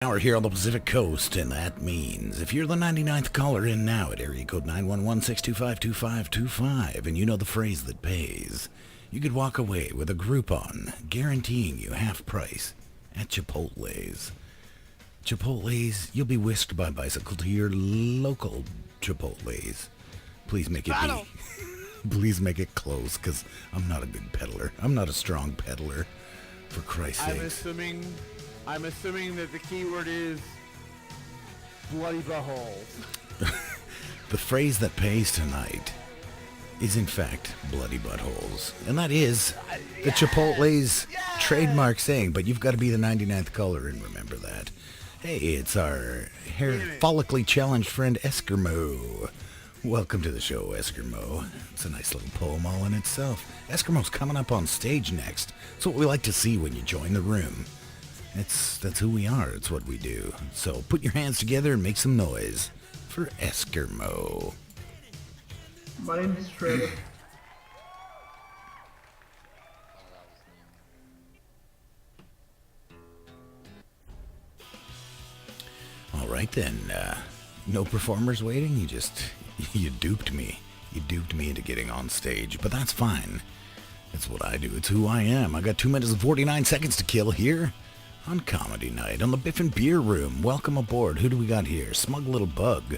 Hour here on the Pacific Coast, and that means if you're the 99th caller in now at area code 911-625-2525, and you know the phrase that pays, you could walk away with a Groupon guaranteeing you half price at Chipotle's. Chipotle's, you'll be whisked by bicycle to your local Chipotle's. Please make it be. Please make it close, because I'm not a good peddler. I'm not a strong peddler, for Christ's sake. I'm assuming that the keyword is bloody buttholes. The phrase that pays tonight is in fact bloody buttholes. And that is the Chipotle's trademark saying, but you've got to be the 99th caller and remember that. Hey, it's our follically challenged friend Eskermo. Welcome to the show, Eskermo. It's a nice little poem all in itself. Eskermo's coming up on stage next. It's what we like to see when you join the room. That's who we are. It's what we do. So put your hands together and make some noise for Eskermo. My name is Trevor. All right then. No performers waiting. You duped me. You duped me into getting on stage, but that's fine. That's what I do. It's who I am. I got 2 minutes and 49 seconds to kill here on Comedy Night on the Biff and Beer Room. Welcome aboard. Who do we got here? Smug little bug.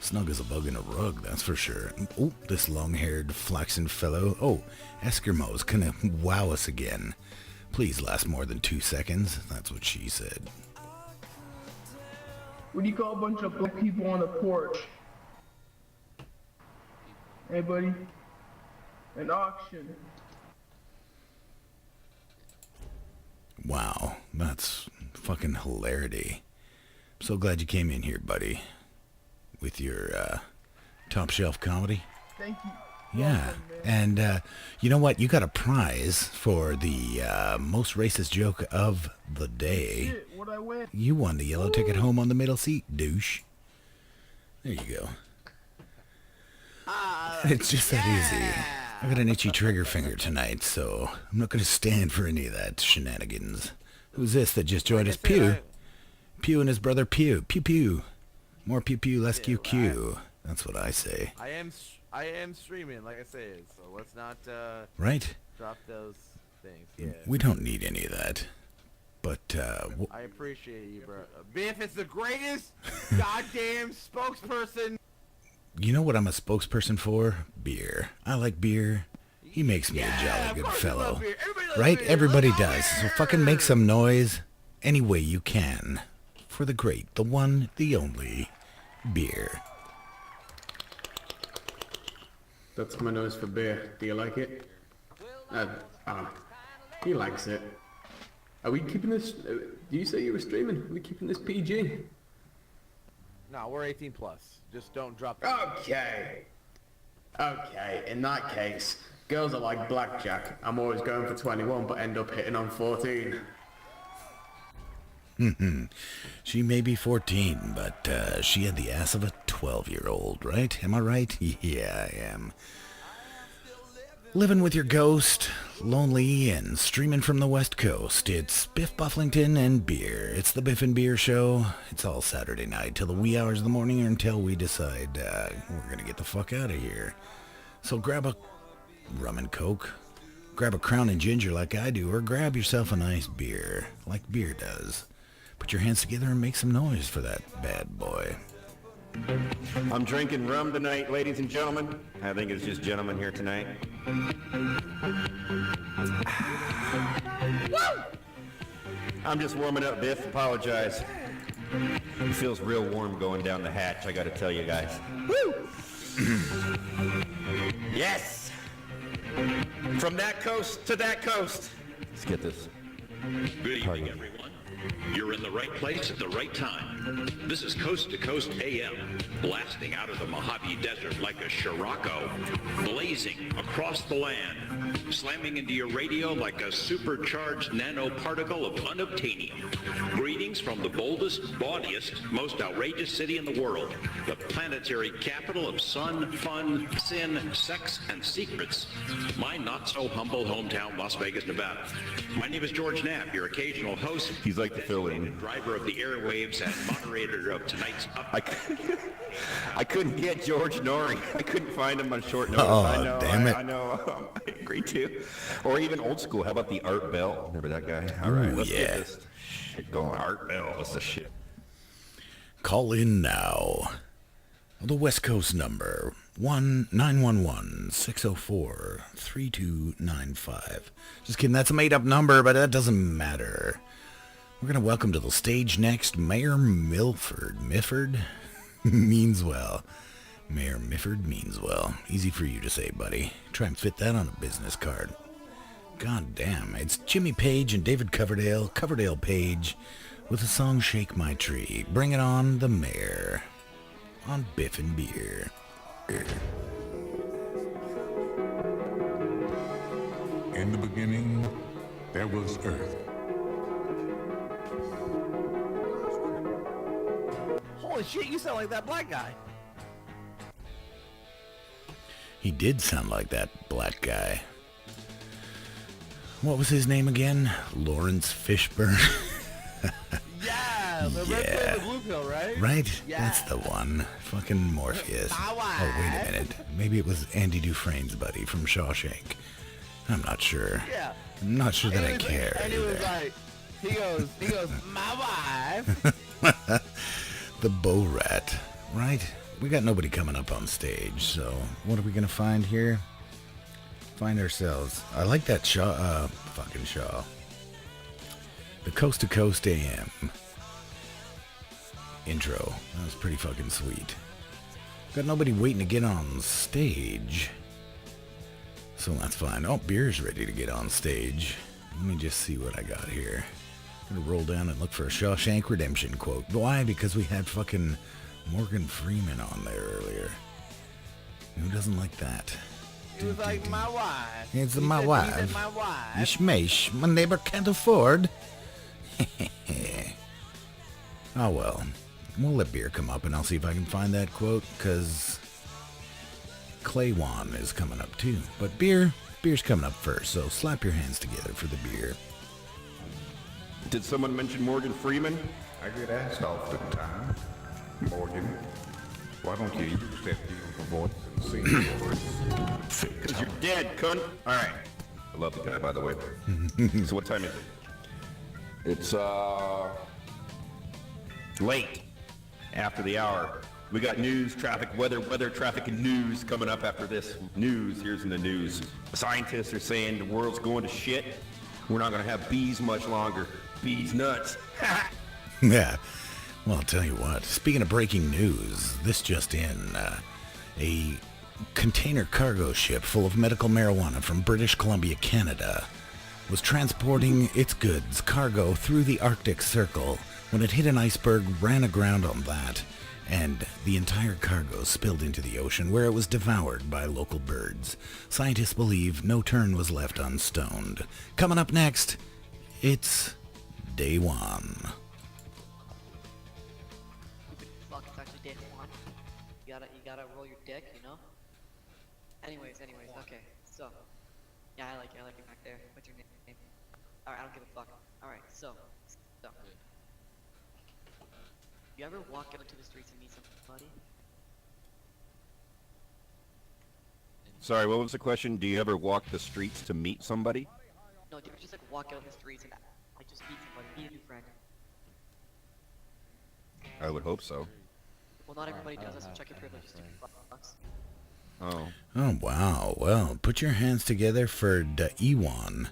Snug as a bug in a rug, that's for sure. Oh, this long-haired, flaxen fellow. Oh, Eskermo's gonna wow us again. Please last more than 2 seconds. That's what she said. What do you call a bunch of black people on the porch? Hey, buddy. An auction. Wow, that's fucking hilarity. I'm so glad you came in here, buddy, with your top shelf comedy. Thank you. Yeah, welcome, and you know what? You got a prize for the most racist joke of the day. Shit, what'd I win? You won the yellow ticket home on the middle seat, douche. There you go. It's just that easy. I got an itchy trigger finger tonight, so I'm not going to stand for any of that shenanigans. Who's this that just joined us? Pew. Pew and his brother Pew. Pew Pew. More Pew Pew, less QQ. That's what I say. I am streaming, like I said, so let's not Right? drop those things. Yeah. We don't need any of that. But, I appreciate you, bro. Biff is the greatest goddamn spokesperson. you know what I'm a spokesperson for? Beer. I like beer. He makes me a jolly good fellow. Right? Everybody does. So fucking make some noise any way you can. For the great, the one, the only, beer. That's my nose for beer. Do you like it? He likes it. Are we keeping this... do you say you were streaming? Are we keeping this PG? No, we're 18 plus. Just don't drop. Okay. Okay, in that case, girls are like blackjack. I'm always going for 21, but end up hitting on 14. She may be 14, but she had the ass of a 12-year-old, right? Am I right? Yeah, I am. Living with your ghost, lonely, and streaming from the West Coast. It's Biff Bufflington and beer. It's the Biff and Beer Show. It's all Saturday night till the wee hours of the morning or until we decide we're going to get the fuck out of here. So grab a rum and coke, grab a Crown and Ginger like I do, or grab yourself a nice beer like beer does. Put your hands together and make some noise for that bad boy. I'm drinking rum tonight, ladies and gentlemen. I think it's just gentlemen here tonight. I'm just warming up, Biff. Apologize. It feels real warm going down the hatch, I gotta tell you guys. Woo! Yes! From that coast to that coast. Let's get this. Good evening, everyone. You're in the right place at the right time. This is Coast to Coast AM, blasting out of the Mojave Desert like a Scirocco, blazing across the land, slamming into your radio like a supercharged nanoparticle of unobtainium. Greetings from the boldest, bawdiest, most outrageous city in the world, the planetary capital of sun, fun, sin, sex, and secrets. My not-so-humble hometown, Las Vegas, Nevada. My name is George Knapp, your occasional host. He's like to fill in. Driver of the airwaves and moderator of tonight's I couldn't get George Norrie. I couldn't find him on short notice. Oh, I know, damn it. I know. I agree too. Or even old school. How about the Art Bell? Remember that guy? All right, let's yeah. get this shit going. Art Bell, what's the shit? Call in now. The West Coast number, 1-911-604-3295. Just kidding, that's a made-up number, but that doesn't matter. We're going to welcome to the stage next Mayor Mifford means well. Mayor Mifford means well. Easy for you to say, buddy. Try and fit that on a business card. God damn, it's Jimmy Page and David Coverdale Page, with the song Shake My Tree. Bring it on, the mayor. On Biff and Beer. In the beginning, there was earth. Holy shit, you sound like that black guy. He did sound like that black guy. What was his name again? Lawrence Fishburne? Yeah, the red pill, the blue pill, right? Right? Yeah. That's the one. Fucking Morpheus. My Oh, wait a minute. Maybe it was Andy Dufresne's buddy from Shawshank. I'm not sure. Yeah. I'm not sure that I And care. And he was either. like, he goes, my wife. The Bow Rat, right? We got nobody coming up on stage, so what are we gonna find here? Find ourselves. I like that Shaw, fucking Shaw. The Coast to Coast AM intro. That was pretty fucking sweet. Got nobody waiting to get on stage, so that's fine. Oh, Beer's ready to get on stage. Let me just see what I got here. Gonna roll down and look for a Shawshank Redemption quote. Why? Because we had fucking Morgan Freeman on there earlier. Who doesn't like that? He was like, my wife. It's He my said- wife. He said, my wife. Mishmash, my neighbor can't afford. Oh well. We'll let Beer come up and I'll see if I can find that quote, because Claywan is coming up too. But Beer's coming up first, so slap your hands together for the Beer. Did someone mention Morgan Freeman? I get asked all the time, Morgan, why don't you use that beautiful voice and sing for us? Because you're dead, cunt. All right. I love the guy, by the way. So what time is it? It's, late. After the hour. We got news, traffic, weather, traffic, and news coming up after this. News, here's in the news. Scientists are saying the world's going to shit. We're not going to have bees much longer. Bees nuts. Yeah. Well, I'll tell you what. Speaking of breaking news, this just in. A container cargo ship full of medical marijuana from British Columbia, Canada, was transporting its goods cargo through the Arctic Circle when it hit an iceberg, ran aground on that, and the entire cargo spilled into the ocean where it was devoured by local birds. Scientists believe no turn was left unstoned. Coming up next, it's Day One. Fuck, it's actually day one. You gotta roll your dick, you know? Anyways, okay. So, yeah, I like you back there. What's your name? Alright, I don't give a fuck. Alright, so. You ever walk out into the streets and meet somebody? Sorry, what was the question? Do you ever walk the streets to meet somebody? No, do you ever just like walk out in the streets and like just meet somebody, meet a new friend? I would hope so. Well, not everybody does, so check your privileges, stupid fucks. Oh. Oh, wow. Well, put your hands together for the Ewan.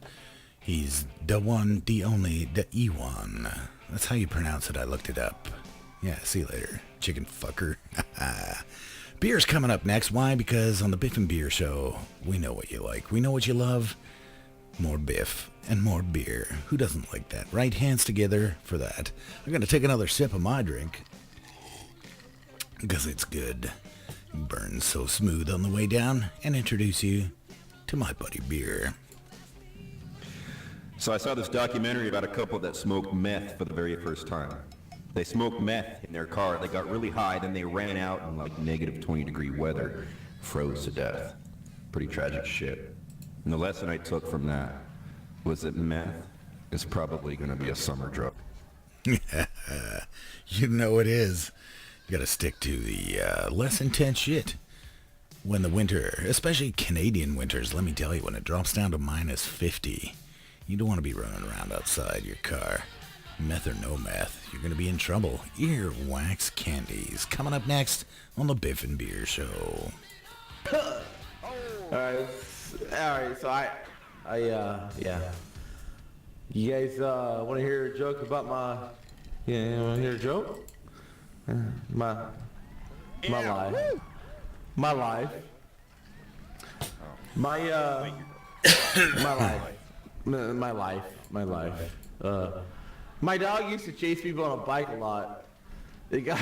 He's the one, the only, the Ewan. That's how you pronounce it. I looked it up. Yeah, see you later, chicken fucker. Beer's coming up next. Why? Because on the Biff and Beer show, we know what you like. We know what you love. More Biff and more beer. Who doesn't like that? Right, hands together for that. I'm going to take another sip of my drink, because it's good. Burns so smooth on the way down, and introduce you to my buddy Beer. So I saw this documentary about a couple that smoked meth for the very first time. They smoked meth in their car. They got really high, then they ran out in like negative 20-degree weather, froze to death. Pretty tragic shit. And the lesson I took from that was that meth is probably going to be a summer drug. You know it is. You gotta stick to the less intense shit. When the winter, especially Canadian winters, let me tell you, when it drops down to minus 50, you don't want to be running around outside your car. Meth or no meth, you're going to be in trouble. Earwax candies. Coming up next on the Biff and Beer Show. Alright, so yeah. You guys want to hear a joke about my... Yeah, you want to hear a joke? My life. My life. My life. My dog used to chase people on a bike a lot. It got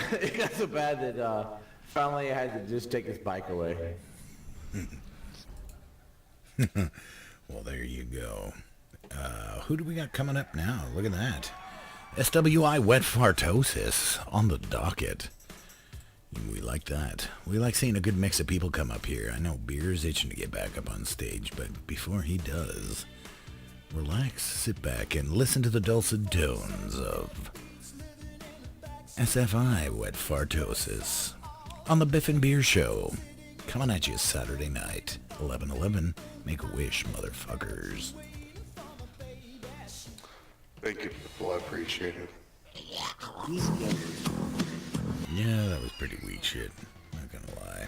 so bad that finally I had to just take his bike away. Well, there you go. Who do we got coming up now? Look at that. SWI wet fartosis on the docket. We like that. We like seeing a good mix of people come up here. I know Beer's itching to get back up on stage, but before he does, relax, sit back, and listen to the dulcet tones of SFI wet fartosis on the Biff and Beer Show. Coming at you Saturday night, 11/11. Make a wish, motherfuckers. Thank you, people. I appreciate it. Yeah, that was pretty weak shit. Not gonna lie.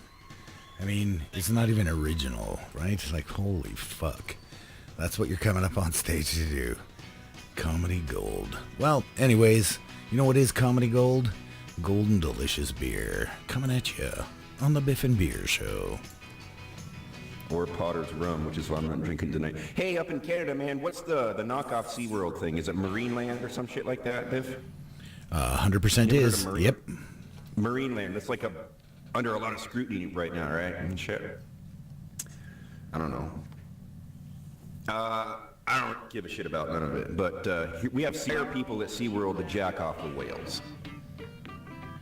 I mean, it's not even original, right? Like, holy fuck. That's what you're coming up on stage to do. Comedy gold. Well, anyways, you know what is comedy gold? Golden delicious beer. Coming at you on the Biff and Beer Show. Or Potter's rum, which is what I'm not drinking tonight. Hey, up in Canada, man, what's the knockoff SeaWorld thing? Is it Marineland or some shit like that, Biff? 100% is. Yep. Marineland. That's like under a lot of scrutiny right now, right? And shit. I don't know. I don't give a shit about none of it. But we have people at SeaWorld that jack off the whales.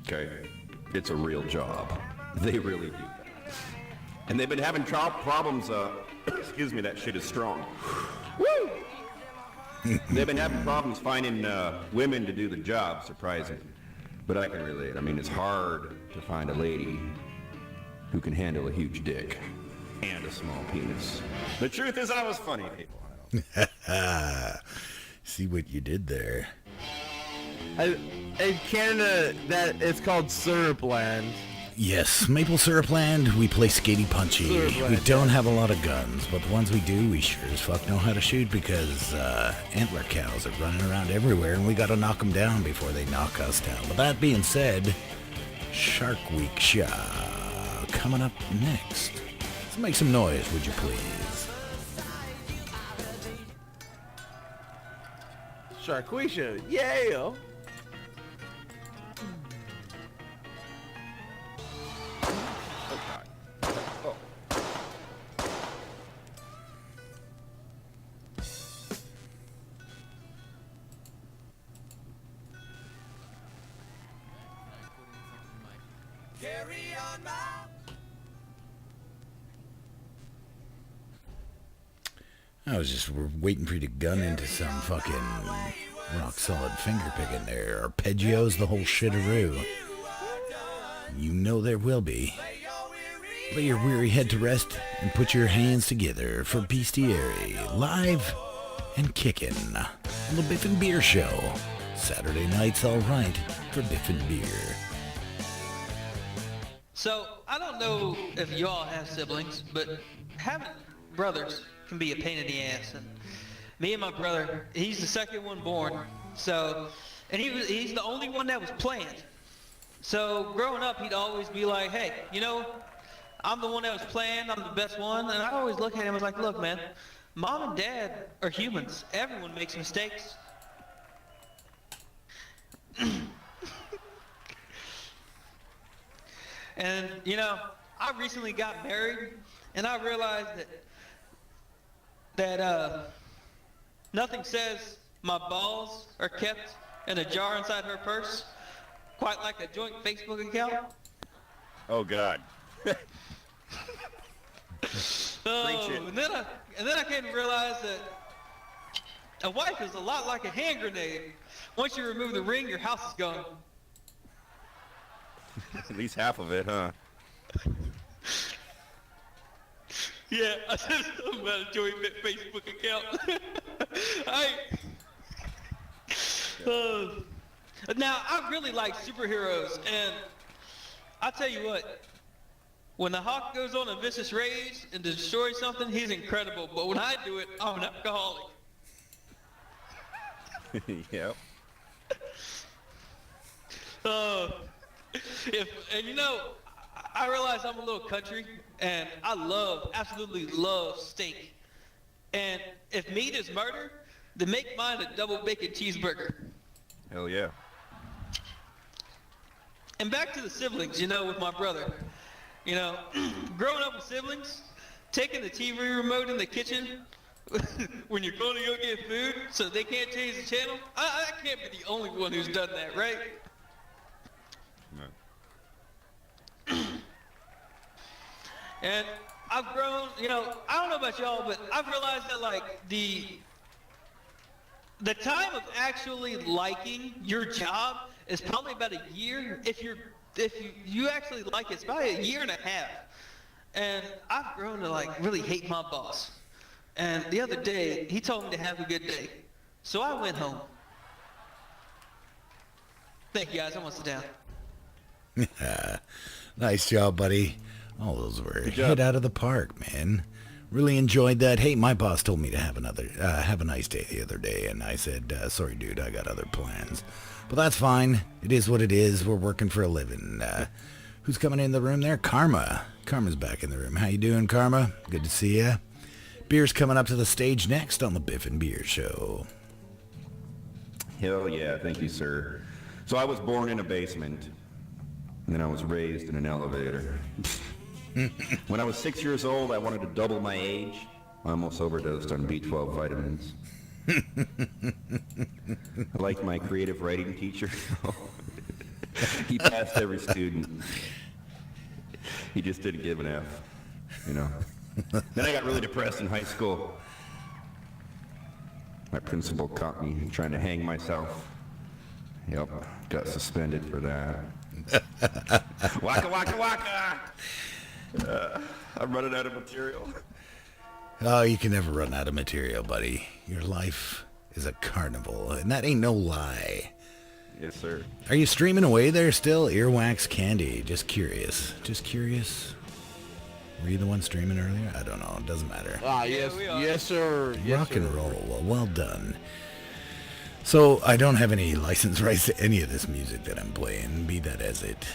Okay? It's a real job. They really do. And they've been having problems, excuse me, that shit is strong. Woo! They've been having problems finding women to do the job, surprisingly. But I can relate. I mean, it's hard to find a lady who can handle a huge dick and a small penis. The truth is, I was funny, people. See what you did there. In Canada, that it's called Syrup Land. Yes, Maple Syrup Land, we play skatey punchy. We don't have a lot of guns, but the ones we do, we sure as fuck know how to shoot because antler cows are running around everywhere and we gotta knock them down before they knock us down. But that being said, Shark Week coming up next. Let's make some noise, would you please? Sharkweisha, yeah! I was just waiting for you to gun into some fucking rock solid finger picking there. Arpeggios, the whole shitaroo. You know there will be. Lay your weary head to rest and put your hands together for Bestiary, live and kicking on the Biff and Beer Show. Saturday night's all right for Biff and Beer. So, I don't know if y'all have siblings, but having brothers can be a pain in the ass. And me and my brother, he's the second one born, so, and he's the only one that was planned. So, growing up, he'd always be like, hey, you know, I'm the one that was planned, I'm the best one, and I always look at him and was like, look, man, mom and dad are humans. Everyone makes mistakes. And, you know, I recently got married, and I realized that nothing says my balls are kept in a jar inside her purse, quite like a joint Facebook account. Oh, God. And then I came to realize that a wife is a lot like a hand grenade. once you remove the ring, your house is gone. At least half of it, huh? Yeah, I said something about a Joey Bit Facebook account. Now, I really like superheroes, and I tell you what, when the Hawk goes on a vicious rage and destroys something, he's incredible. But when I do it, I'm an alcoholic. Yep. And you know, I realize I'm a little country, and I absolutely love steak. And if meat is murder, then make mine a double bacon cheeseburger. Hell yeah. And back to the siblings, you know, with my brother. You know, growing up with siblings, taking the TV remote in the kitchen when you're going to go get food so they can't change the channel, I can't be the only one who's done that, right? No. And I've grown, you know, I don't know about y'all, but I've realized that, like, the time of actually liking your job is probably about a year. If you actually like it, it's about a year and a half. And I've grown to, like, really hate my boss. And the other day, he told me to have a good day. So I went home. Thank you, guys. I'm gonna sit down. Nice job, buddy. All those were hit out of the park, man. Really enjoyed that. Hey, my boss told me to have a nice day the other day, and I said, sorry, dude, I got other plans. But that's fine. It is what it is. We're working for a living. Who's coming in the room there? Karma. Karma's back in the room. How you doing, Karma? Good to see ya. Beer's coming up to the stage next on the Biff and Beer Show. Hell yeah, thank you, sir. So I was born in a basement, and then I was raised in an elevator. When I was 6 years old, I wanted to double my age. I almost overdosed on B12 vitamins. I liked my creative writing teacher. He passed every student. He just didn't give an F, you know. Then I got really depressed in high school. My principal caught me trying to hang myself. Yep, got suspended for that. Waka waka waka! I'm running out of material. Oh, you can never run out of material, buddy. Your life is a carnival, and that ain't no lie. Yes, sir. Are you streaming away there still? Earwax Candy. Just curious. Just curious. Were you the one streaming earlier? I don't know. It doesn't matter. Yes, yes, sir. Yes, Rock sir. and roll. Well done. So, I don't have any license rights to any of this music that I'm playing, be that as it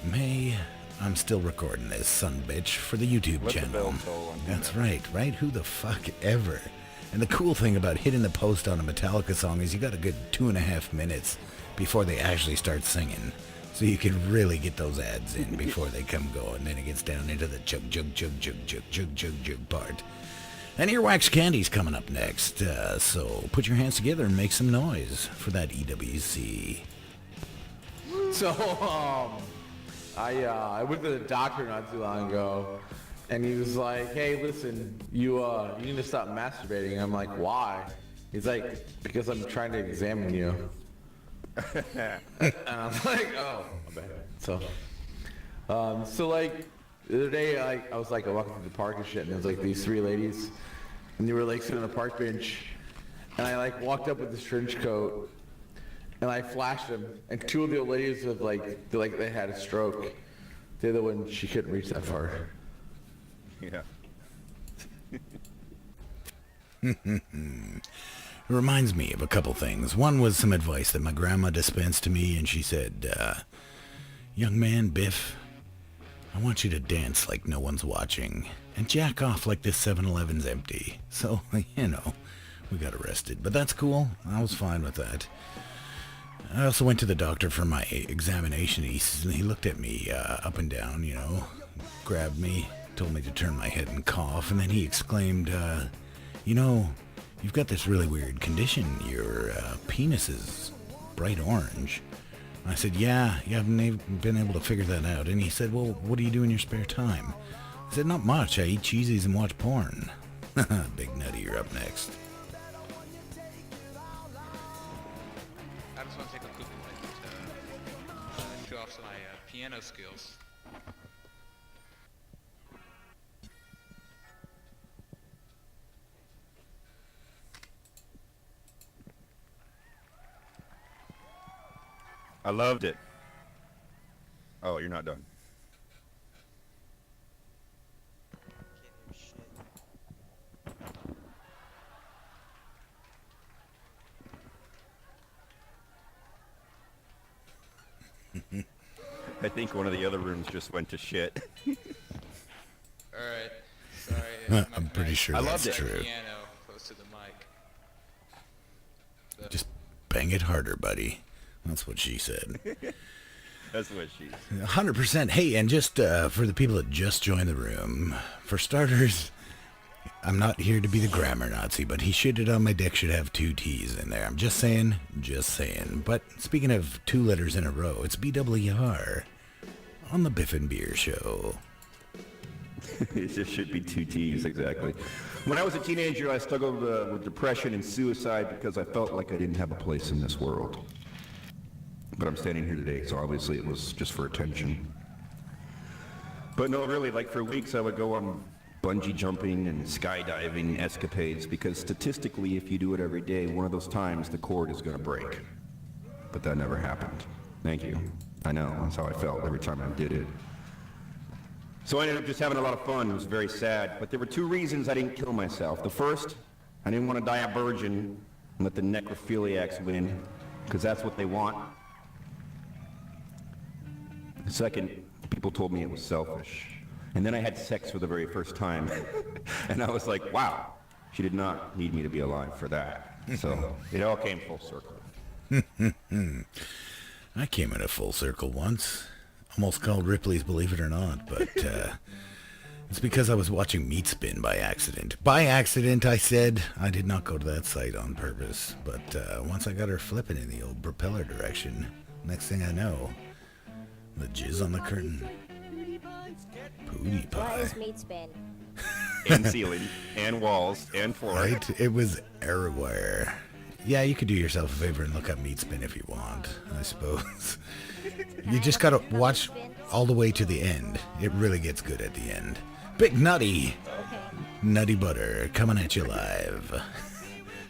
may. I'm still recording this, son bitch, for the YouTube Let the channel. bell toll on That's right? Who the fuck ever? And the cool thing about hitting the post on a Metallica song is you got a good 2.5 minutes before they actually start singing. So you can really get those ads in before they come going. Then it gets down into the chug part. And Earwax Candy's coming up next. So put your hands together and make some noise for that EWC. So, I went to the doctor not too long ago, and he was like, "Hey, listen, you need to stop masturbating." I'm like, "Why?" He's like, "Because I'm trying to examine you." And I'm like, "Oh, my bad." So like the other day, I was like walking through the park and shit, and there was like these three ladies, and they were like sitting on a park bench, and I like walked up with this trench coat. And I flashed them, and two of the old ladies have they had a stroke. The other one, she couldn't reach that far. Yeah. It reminds me of a couple things. One was some advice that my grandma dispensed to me, and she said, young man, Biff, I want you to dance like no one's watching, and jack off like this 7-Eleven's empty. So, you know, we got arrested, but that's cool. I was fine with that. I also went to the doctor for my examination. He looked at me up and down, you know, grabbed me, told me to turn my head and cough, and then he exclaimed, you know, you've got this really weird condition. Your penis is bright orange. I said, yeah, you haven't been able to figure that out. And he said, well, what do you do in your spare time? I said, not much. I eat cheesies and watch porn. Big Nutty, you're up next. show off my piano skills. I loved it. Oh, you're not done. I think one of the other rooms just went to shit. Alright, sorry. I'm pretty sure that's true. Piano close to the mic. Just bang it harder, buddy. That's what she said. That's what she said. 100%. Hey, and just for the people that just joined the room, for starters, I'm not here to be the grammar Nazi, but he shitted on my dick should have 2 T's in there. I'm just saying, just saying. But speaking of 2 letters in a row, it's BWR on the Biff and Beer Show. It just should be 2 T's, exactly. When I was a teenager, I struggled with depression and suicide because I felt like I didn't have a place in this world. But I'm standing here today, so obviously it was just for attention. But no, really, like for weeks I would go on bungee jumping and skydiving escapades because statistically, if you do it every day, one of those times the cord is going to break. But that never happened. Thank you. I know, that's how I felt every time I did it. So I ended up just having a lot of fun. It was very sad. But there were 2 reasons I didn't kill myself. The first, I didn't want to die a virgin and let the necrophiliacs win, because that's what they want. The second, people told me it was selfish. And then I had sex for the very first time. And I was like, wow, she did not need me to be alive for that. So it all came full circle. I came in a full circle once. Almost called Ripley's Believe It or Not, but it's because I was watching Meat Spin by accident. By accident, I said. I did not go to that site on purpose. But once I got her flipping in the old propeller direction, next thing I know, the jizz on the curtain. Pootie pie. Why is Meat Spin? And ceiling, and walls, and floor. Right? It was everywhere. Yeah, you could do yourself a favor and look up Meat Spin if you want, I suppose. You just gotta watch all the way to the end. It really gets good at the end. Big Nutty. Nutty Butter coming at you live.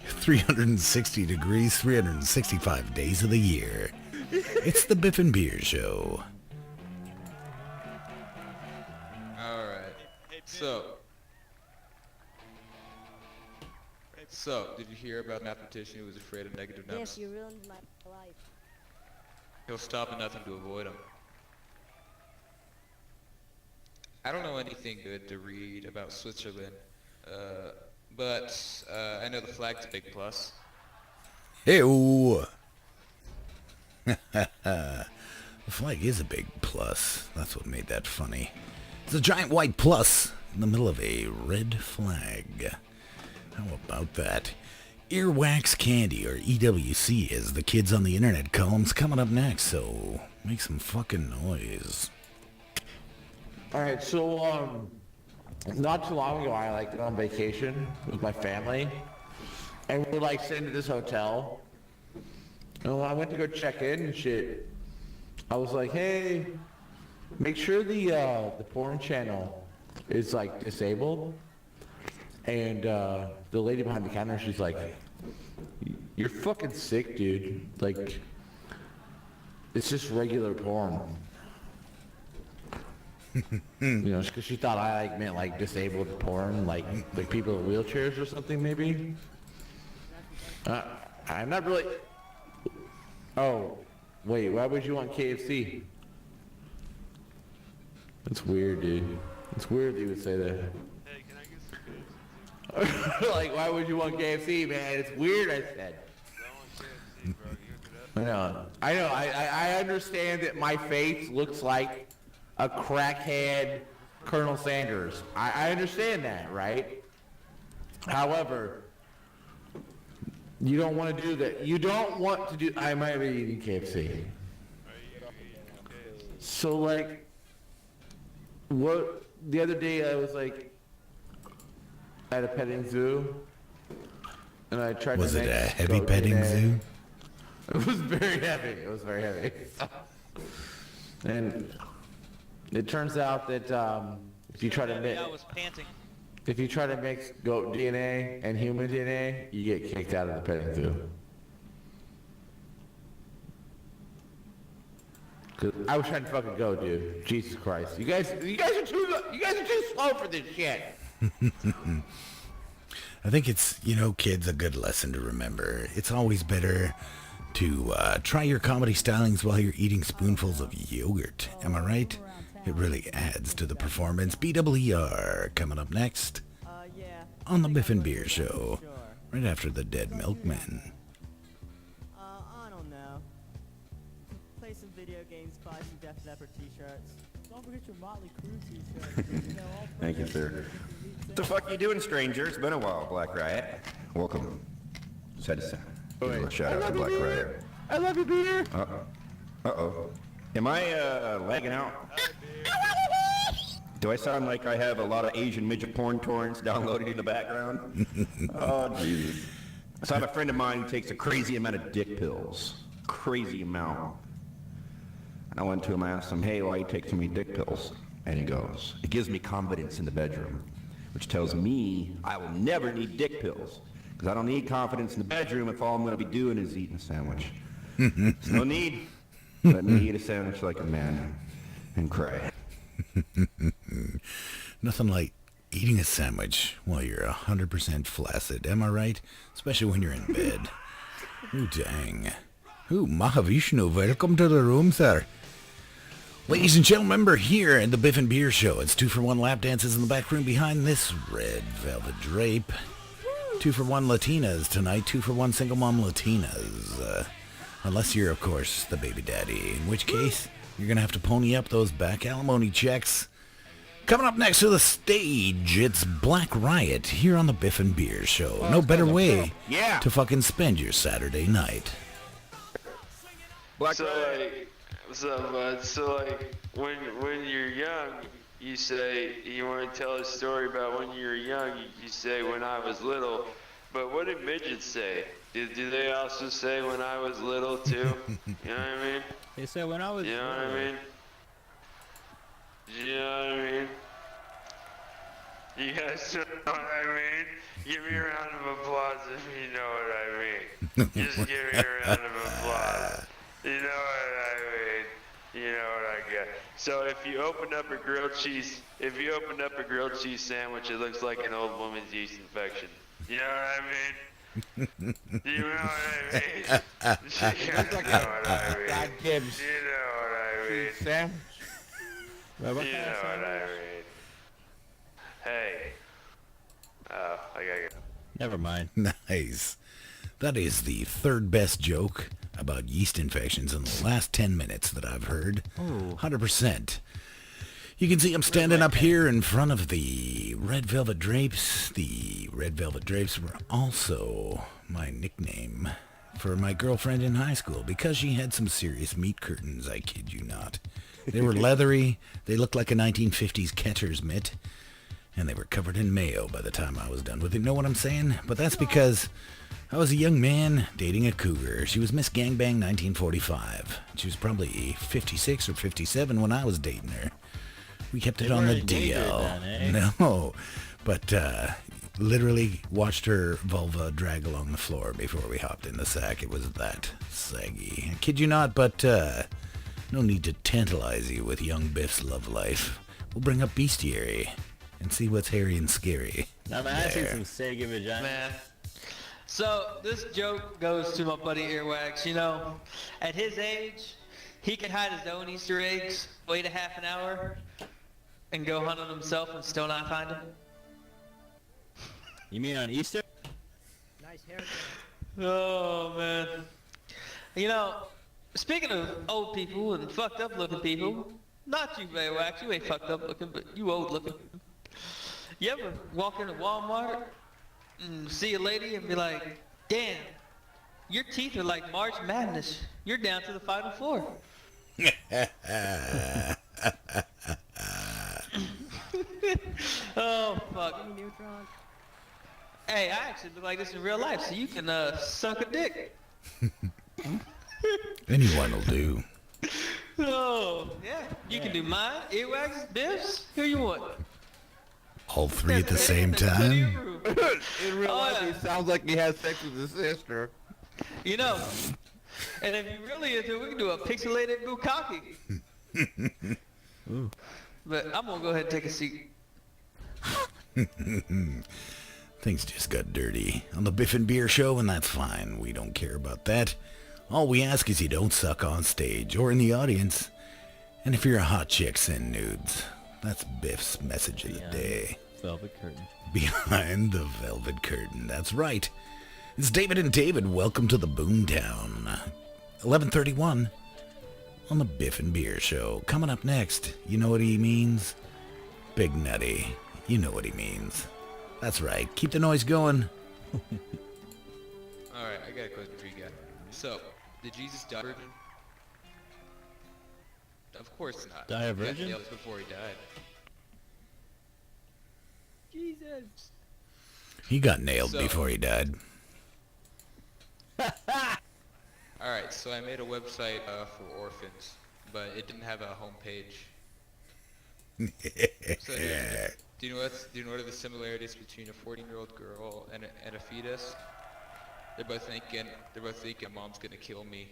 360 degrees, 365 days of the year. It's the Biff and Beer Show. Alright. So, did you hear about a mathematician who was afraid of negative numbers? Yes, you ruined my life. He'll stop at nothing to avoid them. I don't know anything good to read about Switzerland, but I know the flag's a big plus. Ew. The flag is a big plus. That's what made that funny. It's a giant white plus in the middle of a red flag. How about that? Earwax Candy, or EWC as the kids on the internet call 'em's coming up next, so make some fucking noise. Alright, so, not too long ago I went on vacation with my family, and we were sitting at this hotel, and I went to go check in and shit. I was like, hey, make sure the porn channel is disabled. And the lady behind the counter, she's like, you're fucking sick, dude. It's just regular porn. Because she thought I meant disabled porn, like people in wheelchairs or something, maybe. I'm not really. Oh, wait, why would you want KFC? That's weird, dude. It's weird that you would say that. Why would you want KFC, man? It's weird, I said. I know. I understand that my face looks like a crackhead Colonel Sanders. I understand that, right? However, you don't want to do that. You don't want to do... I might be eating KFC. So, what... The other day, I was, at a petting zoo, and I tried Was to... it a heavy petting zoo? It was very heavy. And it turns out that if you try to mix, I was panting. if you try to mix goat DNA and human DNA, you get kicked out of the petting zoo. 'Cause I was trying to fucking go, dude. Jesus Christ, you guys are too slow for this shit. I think it's, kids, a good lesson to remember. It's always better to try your comedy stylings while you're eating spoonfuls of yogurt. Am I right? It really adds to the performance. BWR coming up next on the Biff and Beer Show, right after the Dead Milkmen. I don't know. Play some video games, buy some Def Leppard t-shirts. Don't forget your Motley Crue t-shirts. Thank you, sir. What the fuck you doing, stranger? It's been a while, Black Riot. Welcome. Side to side. Give a little shout out to Black Riot. I love you, Beer. Uh-oh. Am I lagging out? Do I sound like I have a lot of Asian midget porn torrents downloaded in the background? Oh, Jesus. So I have a friend of mine who takes a crazy amount of dick pills. Crazy amount. And I went to him and asked him, hey, why you take so many dick pills? And he goes, it gives me confidence in the bedroom, which tells me I will never need dick pills. Because I don't need confidence in the bedroom if all I'm going to be doing is eating a sandwich. There's no need. Let me eat a sandwich like a man and cry. Nothing like eating a sandwich while you're 100% flaccid. Am I right? Especially when you're in bed. Ooh, dang. Ooh, Mahavishnu, welcome to the room, sir. Ladies and gentlemen, we're here at the Biff and Beer Show. It's 2-for-1 lap dances in the back room behind this red velvet drape. 2-for-1 Latinas tonight, 2-for-1 single mom Latinas. Unless you're, of course, the baby daddy, in which case you're going to have to pony up those back alimony checks. Coming up next to the stage, it's Black Riot here on the Biff and Beer Show. No better way to fucking spend your Saturday night. Black Riot. So when you're young, you say you want to tell a story about when you were young. You say when I was little, but what do midgets say? Do they also say when I was little too? You know what I mean? They say when I was. You know what I mean? You know what I mean? You guys know what I mean? Give me a round of applause if you know what I mean. Just give me a round of applause. You know what I mean? You know what I get. So if you open up a grilled cheese sandwich, it looks like an old woman's yeast infection. You know what I mean? You know what I mean? You know what I mean? God Gibbs. You know what I mean? Sandwich. You know what I mean? Hey. Oh, I gotta go. Never mind. Nice. That is the third best joke about yeast infections in the last 10 minutes that I've heard. 100%. You can see I'm standing up here in front of the red velvet drapes. The red velvet drapes were also my nickname for my girlfriend in high school because she had some serious meat curtains, I kid you not. They were leathery, they looked like a 1950s catcher's mitt, and they were covered in mayo by the time I was done with it. Know what I'm saying? But that's because I was a young man dating a cougar. She was Miss Gangbang 1945. She was probably 56 or 57 when I was dating her. We kept it on the DL. No, but literally watched her vulva drag along the floor before we hopped in the sack. It was that saggy. I kid you not, but no need to tantalize you with young Biff's love life. We'll bring up bestiary and see what's hairy and scary. I'm asking some saggy vagina. Man. So this joke goes to my buddy Earwax. You know, at his age, he can hide his own Easter eggs, wait a half an hour, and go hunt on himself and still not find him. You mean on Easter? Nice haircut. Oh man. You know, speaking of old people and fucked up looking people, not you, Earwax. You ain't fucked up looking, but you old looking. You ever walk into Walmart and see a lady and be like, damn, your teeth are like March Madness. You're down to the Final Four. Oh, fuck. Hey, I actually look like this in real life, so you can suck a dick. Anyone will do. Oh, yeah. You can do mine, earwax, Biff's. Who you want? All three at the same Plenty of time? room. In real life, yeah. he sounds like he has sex with his sister. You know. And if you really into it, we can do a pixelated bukkake. But I'm gonna go ahead and take a seat. Things just got dirty on the Biff and Beer show, and that's fine. We don't care about that. All we ask is you don't suck on stage or in the audience. And if you're a hot chick, send nudes. That's Biff's message of the day. Velvet curtain. Behind the velvet curtain. That's right. It's David and David. Welcome to the Boomtown. 11:31 on the Biff and Beer show. Coming up next, you know what he means? Big Nutty. You know what he means. That's right. Keep the noise going. Alright, I got a question for you guys. So, did Jesus die a virgin? Of course not. Die a He got virgin? nailed before he died. Jesus. He got nailed So- before he died. Alright, so I made a website for orphans, but it didn't have a home page. So do you know what are the similarities between a 14-year-old girl and a fetus? They're both thinking mom's gonna kill me.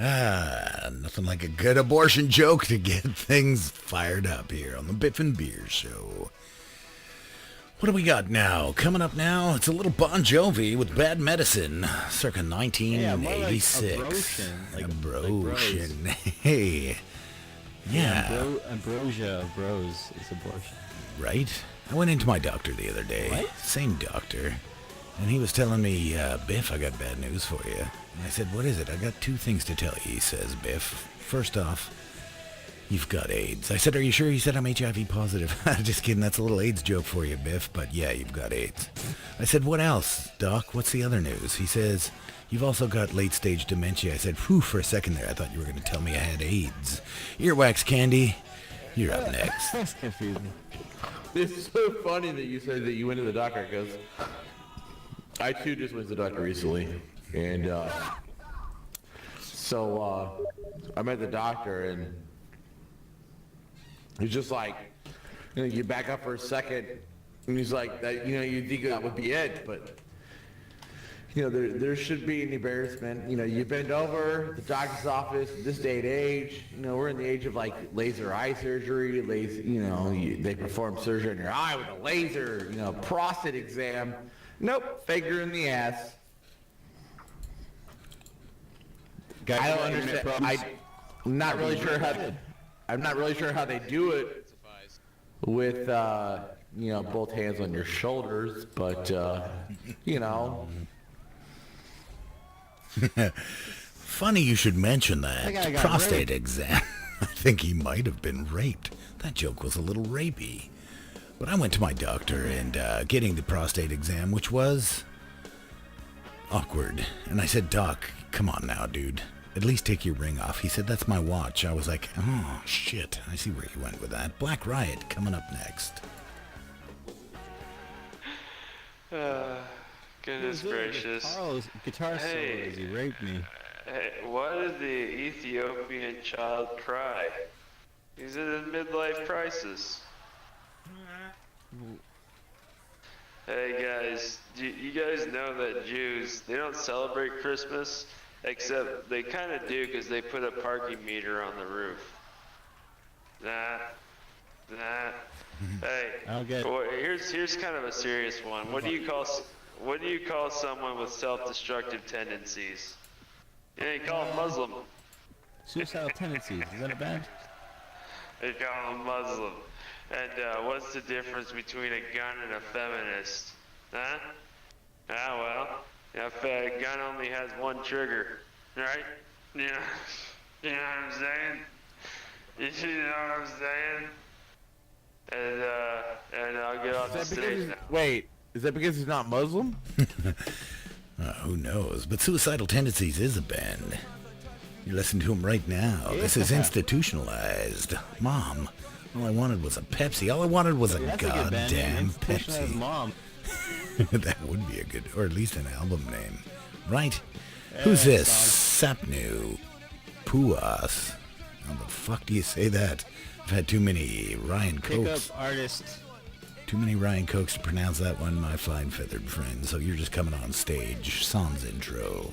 Nothing like a good abortion joke to get things fired up here on the Biff and Beer show. What do we got now? Coming up now, it's a little Bon Jovi with Bad Medicine, circa 1986. Like Abrosian. Hey. Yeah. Ambrosia of bros is abortion. Right? I went into my doctor the other day. What? Same doctor. And he was telling me, Biff, I got bad news for you. And I said, what is it? I got two things to tell you, he says, Biff. First off, you've got AIDS. I said, are you sure? He said, I'm HIV positive. Just kidding, that's a little AIDS joke for you, Biff, but yeah, you've got AIDS. I said, what else, Doc? What's the other news? He says, you've also got late-stage dementia. I said, whew, for a second there, I thought you were going to tell me I had AIDS. Earwax Candy, you're up next. That's confusing. It's so funny that you said that you went to the doctor, because I too just went to the doctor recently, and so I'm at the doctor, and he's just like, you back up for a second, and he's like, that, you think that would be it, but there should be an embarrassment. You bend over the doctor's office this day and age. We're in the age of like laser eye surgery. They perform surgery on your eye with a laser. Prostate exam. Nope, finger in the ass. Guys, I don't got internet understand. problems? I'm not really sure how. I'm not really sure how they do it with both hands on your shoulders, but Funny you should mention I that. got Prostate raped. exam. I think he might have been raped. That joke was a little rapey. But I went to my doctor and getting the prostate exam, which was awkward. And I said, Doc, come on now, dude. At least take your ring off. He said, that's my watch. I was like, oh, shit. I see where you went with that. Black Riot coming up next. Goodness gracious. Guitar solo as he raped me. Hey, why did the Ethiopian child cry? He's in a midlife crisis. Hey guys, you guys know that Jews, they don't celebrate Christmas, except they kind of do because they put a parking meter on the roof. Nah. Hey, I'll get. well, here's kind of a serious one. What do you call someone with self-destructive tendencies? You call them Muslim. Suicidal tendencies. Is that a band? They call them Muslim. And what's the difference between a gun and a feminist? Huh? If a gun only has one trigger, right? You know what I'm saying? You know what I'm saying? And I'll get off the stage now. Wait, is that because he's not Muslim? Who knows? But Suicidal Tendencies is a band. You listen to him right now. This is institutionalized. Mom, all I wanted was a Pepsi. All I wanted was a That's a good band name. goddamn Institutionalized Pepsi. Mom. That would be a good, or at least an album name. Right? Who's this? Sapnu. Puas. How the fuck do you say that? I've had too many Ryan Cokes. Pickup artist. Too many Ryan Cokes to pronounce that one, my fine feathered friend. So you're just coming on stage. Sans intro.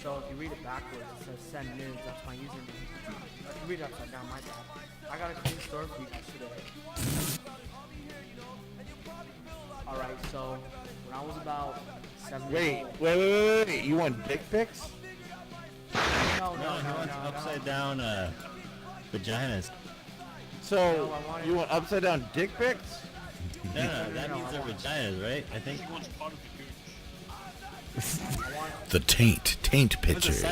So if you read it backwards, it says send nudes. That's my username. If you read it upside down, my bad. I got a clean story for you guys today. Alright, so when I was about 7 years old. Wait. You want dick pics? No, upside down vaginas. So, you want upside down dick pics? No, that means they're vaginas, right? I think. The taint pictures.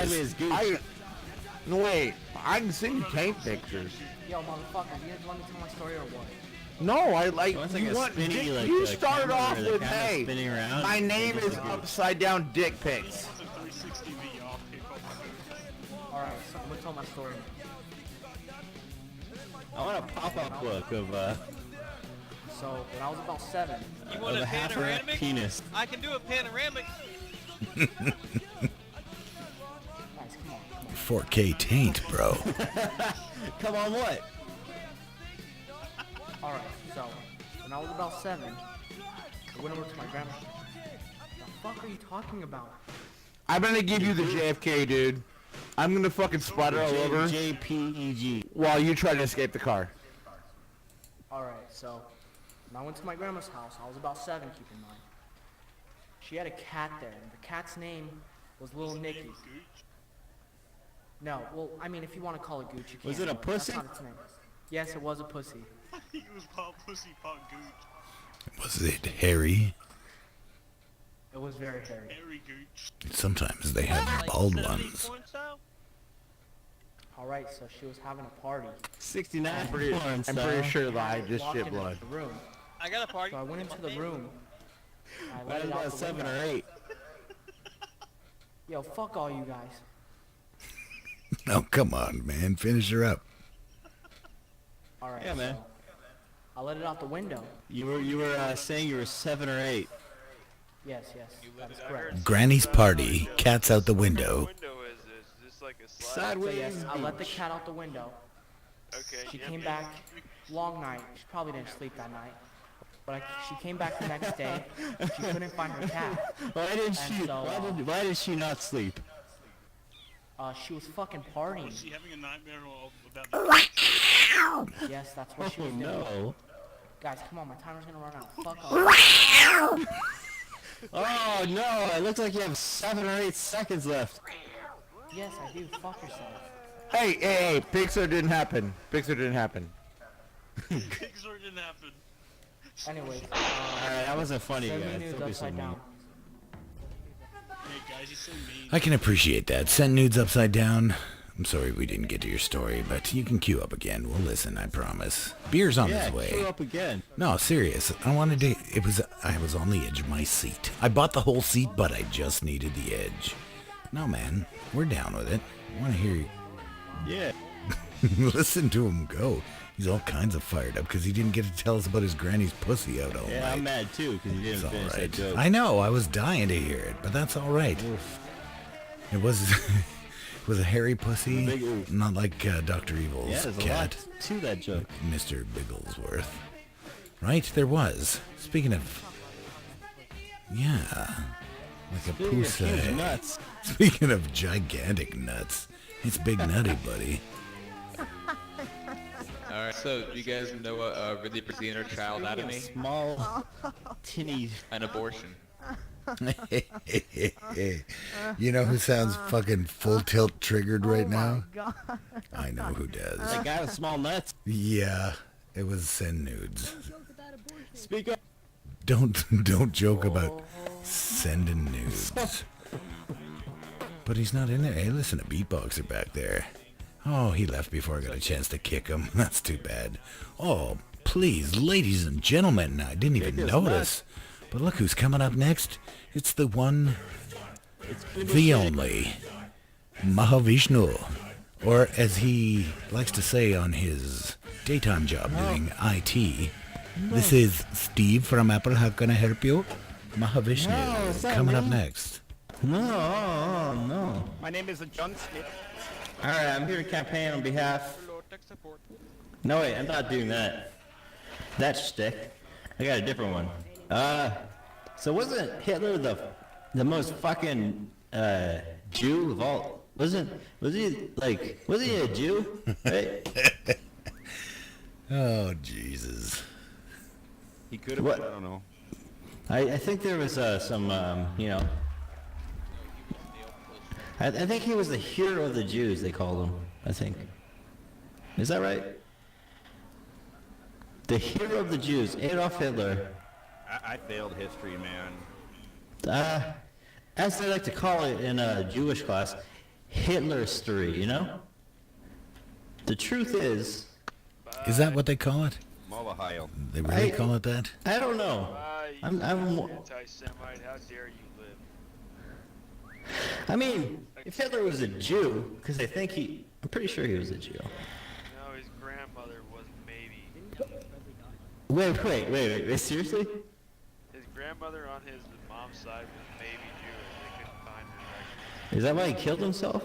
No, wait. I can send you taint pictures. Yo, motherfucker, you didn't let me tell my story or what? No, I like. It's You like a want spinny, dick? like, You started camera off where the with, camera's hey, spinning around. my name is upside down dick pics. Alright, so I'm gonna tell my story. I want a pop-up book of So when I was about 7. You want of a a half panoramic? penis. I can do a panoramic. Guys, come on. 4K taint, bro. Come on, what? Alright, so when I was about 7, I went over to my grandma. The fuck are you talking about? I'm gonna give you the JFK, dude. I'm gonna fucking splatter all over JPEG. while you try to escape the car. Alright, so when I went to my grandma's house, I was about 7, keep in mind. She had a cat there, and the cat's name was Little Nicky. No, well, I mean, if you want to call it Gooch, you can. Was it a but that's pussy? not its name. Yes, it was a pussy. He was part pussy, part gooch. Was it hairy? It was very hairy. Hairy gooch. Sometimes they have bald ones. Alright, so she was having a party. 69 I'm pretty sure that I just Walked shit into blood. the room. I got a party. So I went into the room. I That let was it out about the 7 window. or 8. Yo, fuck all you guys. Oh, come on, man. Finish her up. Alright, Yeah, man. so I let it out the window. You were saying you were 7 or 8. Yes, that is correct. Granny's party. Cat's out the window. So Sideways. yes, I let the cat out the window. Okay. She came back, long night. She probably didn't sleep that night. But she came back the next day. She couldn't find her cat. Why didn't she? And so, Why did she not sleep? She was fucking partying. Was she having a nightmare about Yes, that's what she Oh was doing. no! Guys, come on, my timer's gonna run out. Fuck off. Oh no! It looks like you have 7 or 8 seconds left. Yes, I do. Fuck yourself. Hey, Pixar didn't happen. Pixar didn't happen. Pixar didn't happen. Anyways, Alright, that wasn't funny, send me guys. nudes Don't be so upside mean. down. Hey guys, he's so mean. I can appreciate that. Send nudes upside down. I'm sorry we didn't get to your story, but you can queue up again. We'll listen, I promise. Beer's on Yeah, his way. queue up again. No, serious. I was on the edge of my seat. I bought the whole seat, but I just needed the edge. No, man. We're down with it. I want to hear you. Yeah. Listen to him go. He's all kinds of fired up because he didn't get to tell us about his granny's pussy out all Yeah, night. I'm mad too because you didn't It's all finish that right. joke. I know. I was dying to hear it, but that's all right. It was it was a hairy pussy, Big oof. not like Dr. Evil's Yeah, there's a lot cat, to that joke. Mr. Bigglesworth. Right? There was. Speaking of, yeah, like a Speaking of pussy. huge nuts. Speaking of gigantic nuts, it's Big Nutty, buddy. Alright, so do you guys know what really puts the inner child out of me? Small, tinny. An abortion. You know who sounds fucking full tilt triggered right now? God. I know who does. That guy with small nuts. Yeah, it was send nudes. Speak up. Don't joke about sending nudes. But he's not in there. Hey, listen, a beatboxer back there. Oh, he left before I got a chance to kick him. That's too bad. Oh, please, ladies and gentlemen, I didn't even Kick his notice. nuts. But look who's coming up next. It's the one, It's the only, Mahavishnu. Or as he likes to say on his daytime job doing IT, this is Steve from Apple. How can I help you? Mahavishnu No, it's not coming me. up next. No. My name is John Smith. All right, I'm here to campaign on behalf. No, wait, I'm not doing that. That shtick. I got a different one. So wasn't Hitler the most fucking Jew of all? Was he a Jew? Right? Oh, Jesus. He could have. What? I don't know. I think there was some, I think he was the hero of the Jews, they called him, I think. Is that right? The hero of the Jews, Adolf Hitler. I failed history, man. As they like to call it in a Jewish class, Hitlerstory, you know? The truth is... Is that what they call it? Malahio. They really call it that? I don't know. I'm anti-Semite. How dare you live? I mean, if Hitler was a Jew, because I think I'm pretty sure he was a Jew. No, his grandmother was maybe. Wait, seriously? His grandmother on his mom's side was maybe Jewish. They couldn't find her record. Is that why he killed himself?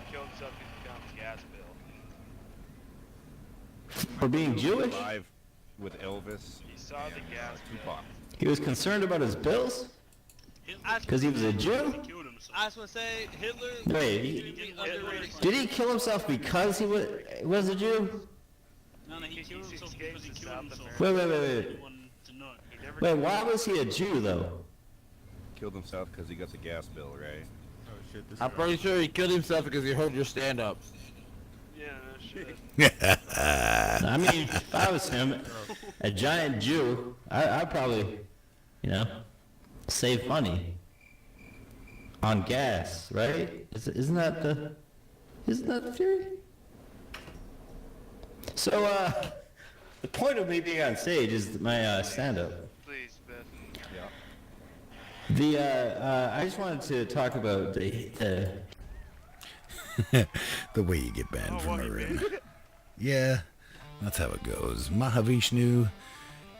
He killed himself because he got on the gas bill. For being Jewish? Live with Elvis. He saw the gas bill. Tupac. He was concerned about his bills? Because he was a Jew? I just want to say, Hitler... Wait, did he kill himself because he was a Jew? No, he killed himself because he killed himself. Wait. Wait, why was he a Jew, though? Killed himself because he got the gas bill, right? Oh shit! I'm pretty sure he killed himself because he heard your stand-up. Yeah, no shit. I mean, if I was him, a giant Jew, I'd probably, save money on gas, right? Isn't that the theory? So, the point of me being on stage is my stand-up. Please, Biff. Yeah. I just wanted to talk about the The way you get banned from a room. Yeah, that's how it goes. Mahavishnu,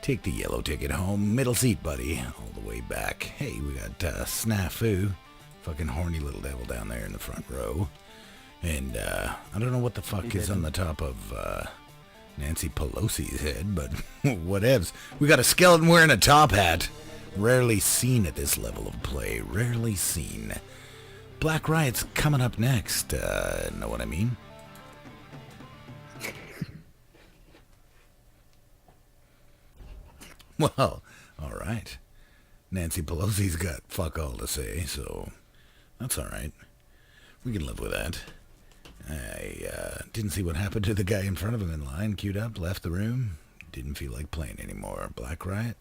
take the yellow ticket home. Middle seat, buddy. All the way back. Hey, we got Snafu. Fucking horny little devil down there in the front row. And I don't know what the fuck is on the top of Nancy Pelosi's head, but whatevs. We got a skeleton wearing a top hat. Rarely seen at this level of play. Rarely seen. Black Riot's coming up next. Know what I mean? Well, alright. Nancy Pelosi's got fuck all to say, so that's alright. We can live with that. I didn't see what happened to the guy in front of him in line, queued up, left the room. Didn't feel like playing anymore. Black Riot,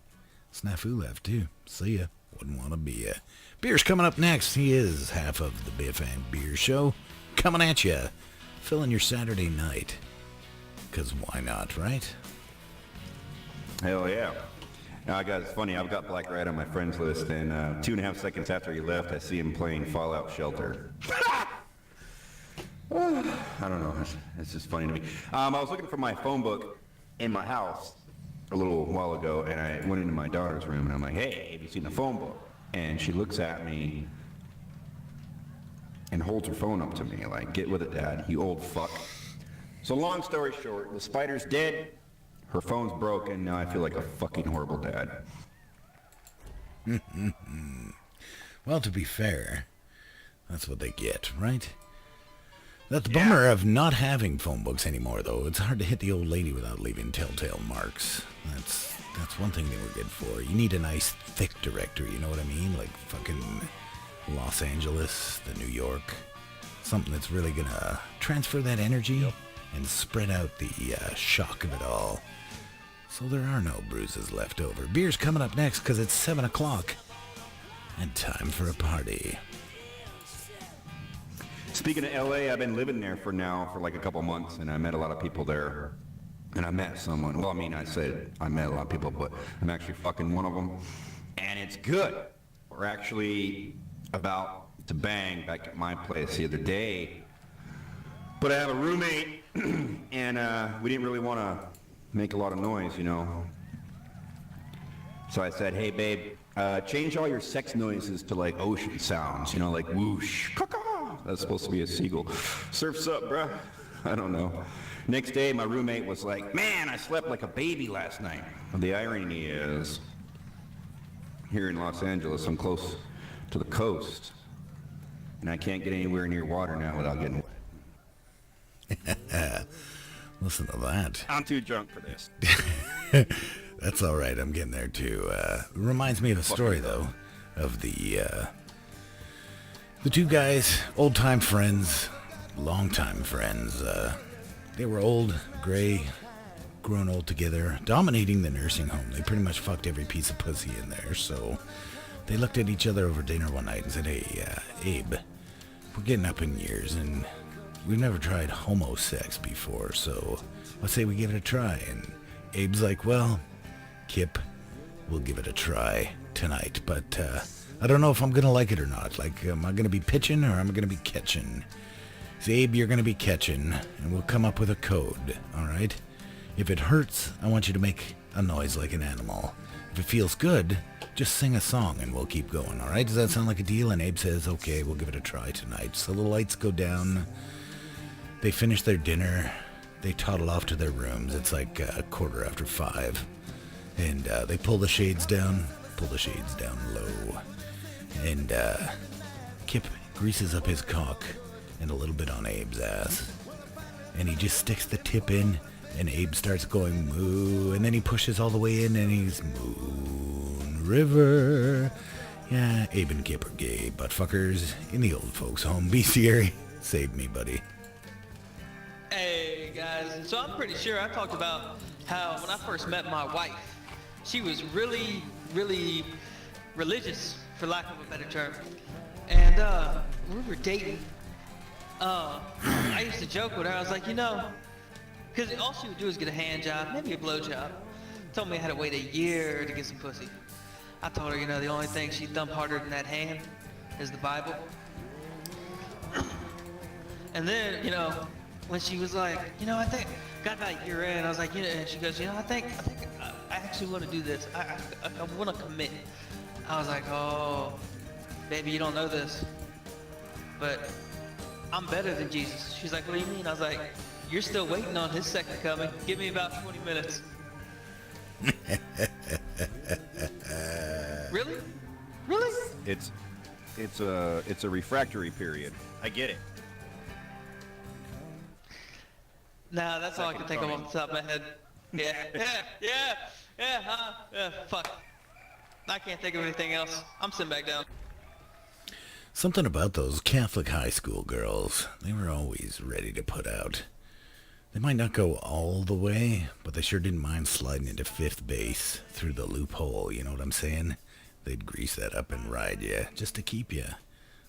Snafu left too. See ya. Wouldn't want to be ya. Beer's coming up next. He is half of the Biff and Beer Show. Coming at ya. Filling your Saturday night. Because why not, right? Hell yeah. Now, guys, it's funny. I've got Black Riot on my friends list, and 2.5 seconds after he left, I see him playing Fallout Shelter. I don't know. It's just funny to me. I was looking for my phone book in my house a little while ago, and I went into my daughter's room, and I'm like, hey, have you seen the phone book? And she looks at me and holds her phone up to me like, get with it, Dad, you old fuck. So long story short, the spider's dead, her phone's broken, now I feel like a fucking horrible dad. Well, to be fair, that's what they get, right? That's the bummer of not having phone books anymore, though. It's hard to hit the old lady without leaving telltale marks. That's one thing they were good for. You need a nice, thick directory, you know what I mean? Like fucking Los Angeles, the New York. Something that's really gonna transfer that energy and spread out the shock of it all. So there are no bruises left over. Beer's coming up next because it's 7 o'clock. And time for a party. Speaking of LA, I've been living there for like a couple months, and I met a lot of people there. And I met someone, well, I mean, I said I met a lot of people, but I'm actually fucking one of them. And it's good. We're actually about to bang back at my place the other day. But I have a roommate, and we didn't really want to make a lot of noise, you know. So I said, hey, babe, change all your sex noises to like ocean sounds, you know, like whoosh, caw. That's supposed to be a seagull. Surf's up, bruh. I don't know. Next day, my roommate was like, man, I slept like a baby last night. The irony is, here in Los Angeles, I'm close to the coast, and I can't get anywhere near water now without getting wet. Listen to that. I'm too drunk for this. That's all right. I'm getting there too. Reminds me of a story though, of the two guys, old time friends, long time friends. They were old, gray, grown old together, dominating the nursing home. They pretty much fucked every piece of pussy in there. So they looked at each other over dinner one night and said, "Hey, Abe, we're getting up in years and we've never tried homo sex before, so let's say we give it a try." And Abe's like, "Well, Kip, we'll give it a try tonight, but I don't know if I'm gonna like it or not. Like, am I gonna be pitching or am I gonna be catching?" Say, "Abe, you're gonna be catching, and we'll come up with a code, all right? If it hurts, I want you to make a noise like an animal. If it feels good, just sing a song and we'll keep going, all right? Does that sound like a deal?" And Abe says, "Okay, we'll give it a try tonight." So the lights go down. They finish their dinner. They toddle off to their rooms. It's like 5:15. And they pull the shades down low. And Kip greases up his cock and a little bit on Abe's ass. And he just sticks the tip in, and Abe starts going moo. And then he pushes all the way in, and he's Moon River. Yeah, Abe and Kip are gay buttfuckers in the old folks' home. Bestiary, save me, buddy. Hey guys, so I'm pretty sure I talked about how when I first met my wife, she was really, really religious, for lack of a better term. And we were dating. I used to joke with her. I was like, because all she would do is get a hand job, maybe a blow job. Told me I had to wait a year to get some pussy. I told her, the only thing she'd thump harder than that hand is the Bible. And then, when she was like, I think, got about a year in, I was like, and she goes, I think I actually want to do this. I want to commit. I was like, oh, baby, you don't know this, but I'm better than Jesus. She's like, what do you mean? I was like, you're still waiting on his second coming. Give me about 20 minutes. Really? Really? It's a refractory period. I get it. Nah, that's all I can think of off the top of my head. Yeah, fuck. I can't think of anything else. I'm sitting back down. Something about those Catholic high school girls. They were always ready to put out. They might not go all the way, but they sure didn't mind sliding into fifth base through the loophole, you know what I'm saying? They'd grease that up and ride you just to keep you.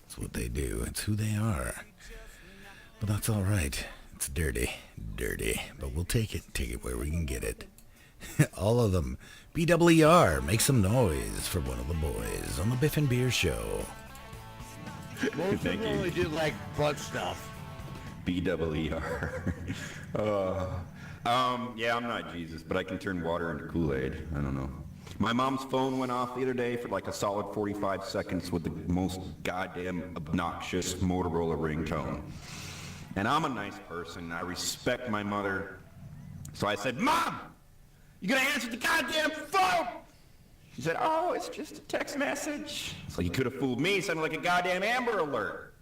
That's what they do. It's who they are. But that's all right. It's dirty, but we'll take it where we can get it. All of them. BWR, make some noise for one of the boys on the Biff and Beer Show. Most of them only do like butt stuff. BWR. Yeah, I'm not Jesus, but I can turn water into Kool-Aid. I don't know. My mom's phone went off the other day for like a solid 45 seconds with the most goddamn obnoxious Motorola ringtone. And I'm a nice person. I respect my mother. So I said, "Mom, you gonna answer the goddamn phone?" She said, "Oh, it's just a text message." So you could have fooled me. It sounded like a goddamn Amber Alert.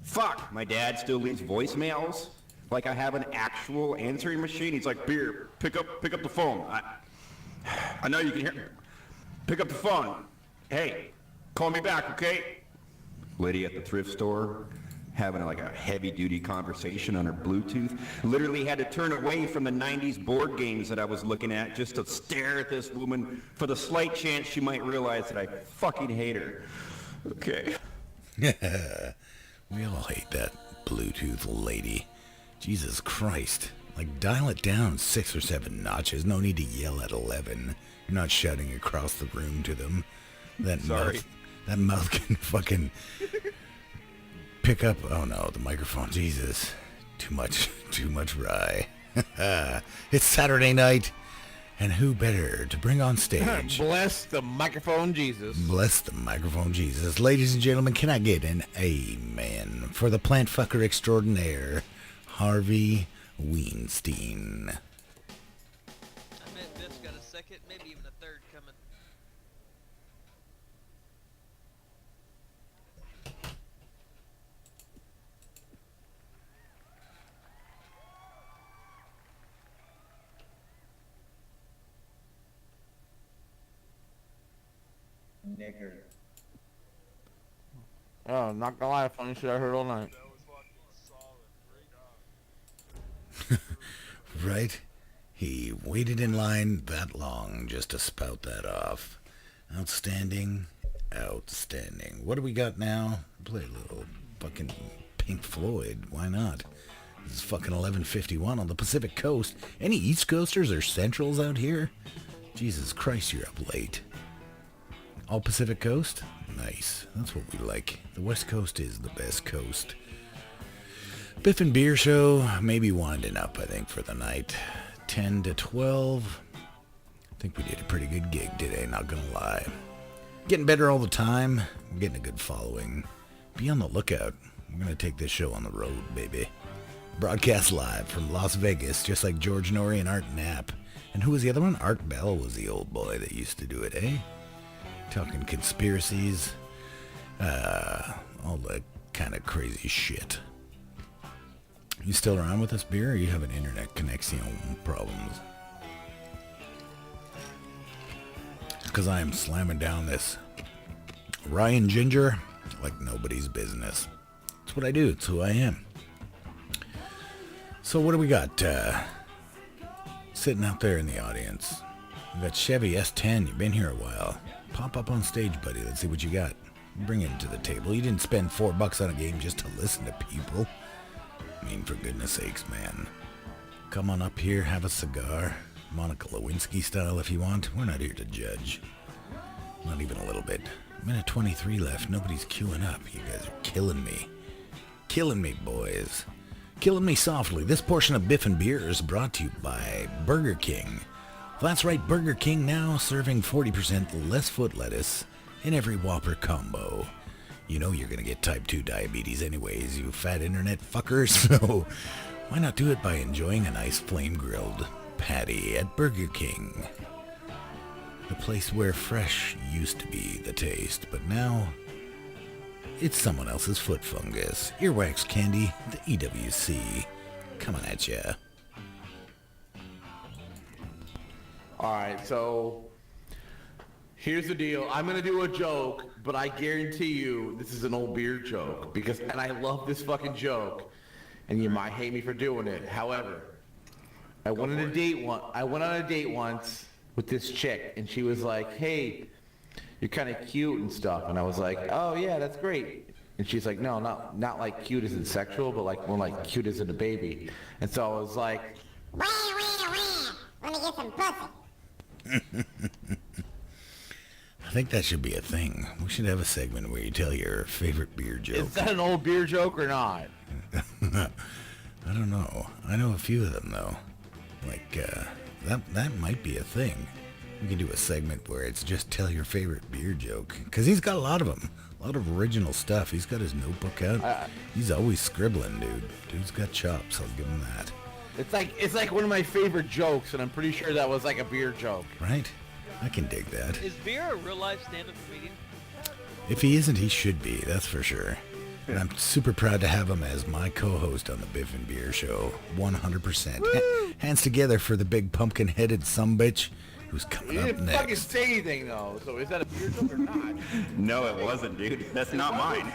Fuck, my dad still leaves voicemails like I have an actual answering machine. He's like, "Beer, pick up the phone. I know you can hear me. Pick up the phone. Hey, call me back, okay?" Lady at the thrift store having like a heavy-duty conversation on her Bluetooth. Literally had to turn away from the 90s board games that I was looking at just to stare at this woman for the slight chance she might realize that I fucking hate her. Okay. We all hate that Bluetooth lady. Jesus Christ. Like, dial it down 6 or 7 notches. No need to yell at 11. You're not shouting across the room to them. That mouth can fucking pick up. Oh no, the microphone. Jesus. Too much rye. It's Saturday night. And who better to bring on stage? Bless the microphone, Jesus. Bless the microphone, Jesus. Ladies and gentlemen, can I get an amen for the plant fucker extraordinaire, Harvey Weinstein? I bet Biff's got a second, maybe even a third coming. Nigger. Oh, not gonna lie, funny shit I heard all night. Right? He waited in line that long just to spout that off. Outstanding. Outstanding. What do we got now? Play a little fucking Pink Floyd. Why not? This is fucking 11:51 on the Pacific Coast. Any East Coasters or Centrals out here? Jesus Christ, you're up late. All Pacific Coast? Nice. That's what we like. The West Coast is the best coast. Biff and Beer show, maybe winding up, I think, for the night. 10 to 12. I think we did a pretty good gig today, not gonna lie. Getting better all the time. We're getting a good following. Be on the lookout. We're gonna take this show on the road, baby. Broadcast live from Las Vegas, just like George Norrie and Art Knapp. And who was the other one? Art Bell was the old boy that used to do it, eh? Talking conspiracies, all that kind of crazy shit. You still around with us, Beer, or you have an internet connection problems? Because I am slamming down this Ryan Ginger like nobody's business. That's what I do. It's who I am. So what do we got sitting out there in the audience? We got Chevy S10. You've been here a while. Pop up on stage, buddy. Let's see what you got. Bring it to the table. You didn't spend $4 on a game just to listen to people. I mean, for goodness sakes, man. Come on up here, have a cigar. Monica Lewinsky style if you want. We're not here to judge. Not even a little bit. Minute 23 left. Nobody's queuing up. You guys are killing me. Killing me, boys. Killing me softly. This portion of Biff and Beer is brought to you by Burger King. That's right, Burger King now serving 40% less foot lettuce in every Whopper combo. You know you're going to get type 2 diabetes anyways, you fat internet fuckers, so why not do it by enjoying a nice flame-grilled patty at Burger King? The place where fresh used to be the taste, but now it's someone else's foot fungus. Earwax candy, the EWC, coming at ya. Alright, so here's the deal. I'm gonna do a joke, but I guarantee you this is an old Beer joke. And I love this fucking joke. And you might hate me for doing it. However, I went on a date once with this chick, and she was like, hey, you're kind of cute and stuff. And I was like, oh yeah, that's great. And she's like, no, not like cute as in sexual, but like more like cute as in a baby. And so I was like, Let me get some pussy. I think that should be a thing. We should have a segment where you tell your favorite beer joke. Is that an old Beer joke or not? I don't know. I know a few of them though. Like that might be a thing. We can do a segment where it's just tell your favorite beer joke. Because he's got a lot of them. A lot of original stuff. He's got his notebook out. He's always scribbling, dude. Dude's got chops. I'll give him that. It's like one of my favorite jokes, and I'm pretty sure that was like a Beer joke. Right? I can dig that. Is Beer a real-life stand-up comedian? If he isn't, he should be. That's for sure. And I'm super proud to have him as my co-host on the Biff and Beer show. 100%. Hands together for the big pumpkin-headed sumbitch who's coming You up didn't next. fucking say anything, though. So is that a Beer joke or not? No, it wasn't, dude. That's not mine.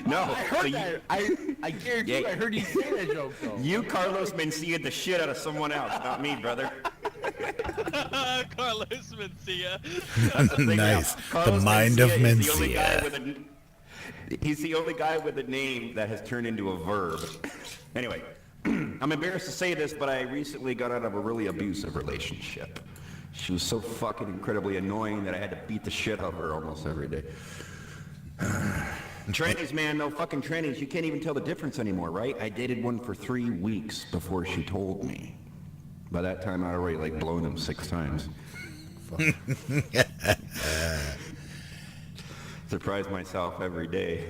No. I heard that. I guarantee you I heard you say that joke, though. You, Carlos Mencia, the shit out of someone else, not me, brother. Carlos Mencia. Nice. The mind of Mencia. He's the only guy with a name that has turned into a verb. Anyway, I'm embarrassed to say this, but I recently got out of a really abusive relationship. She was so fucking incredibly annoying that I had to beat the shit out of her almost every day. Trannies, man, no fucking trannies. You can't even tell the difference anymore, right? I dated one for 3 weeks before she told me. By that time, I'd already like blown them 6 times. Surprise myself every day.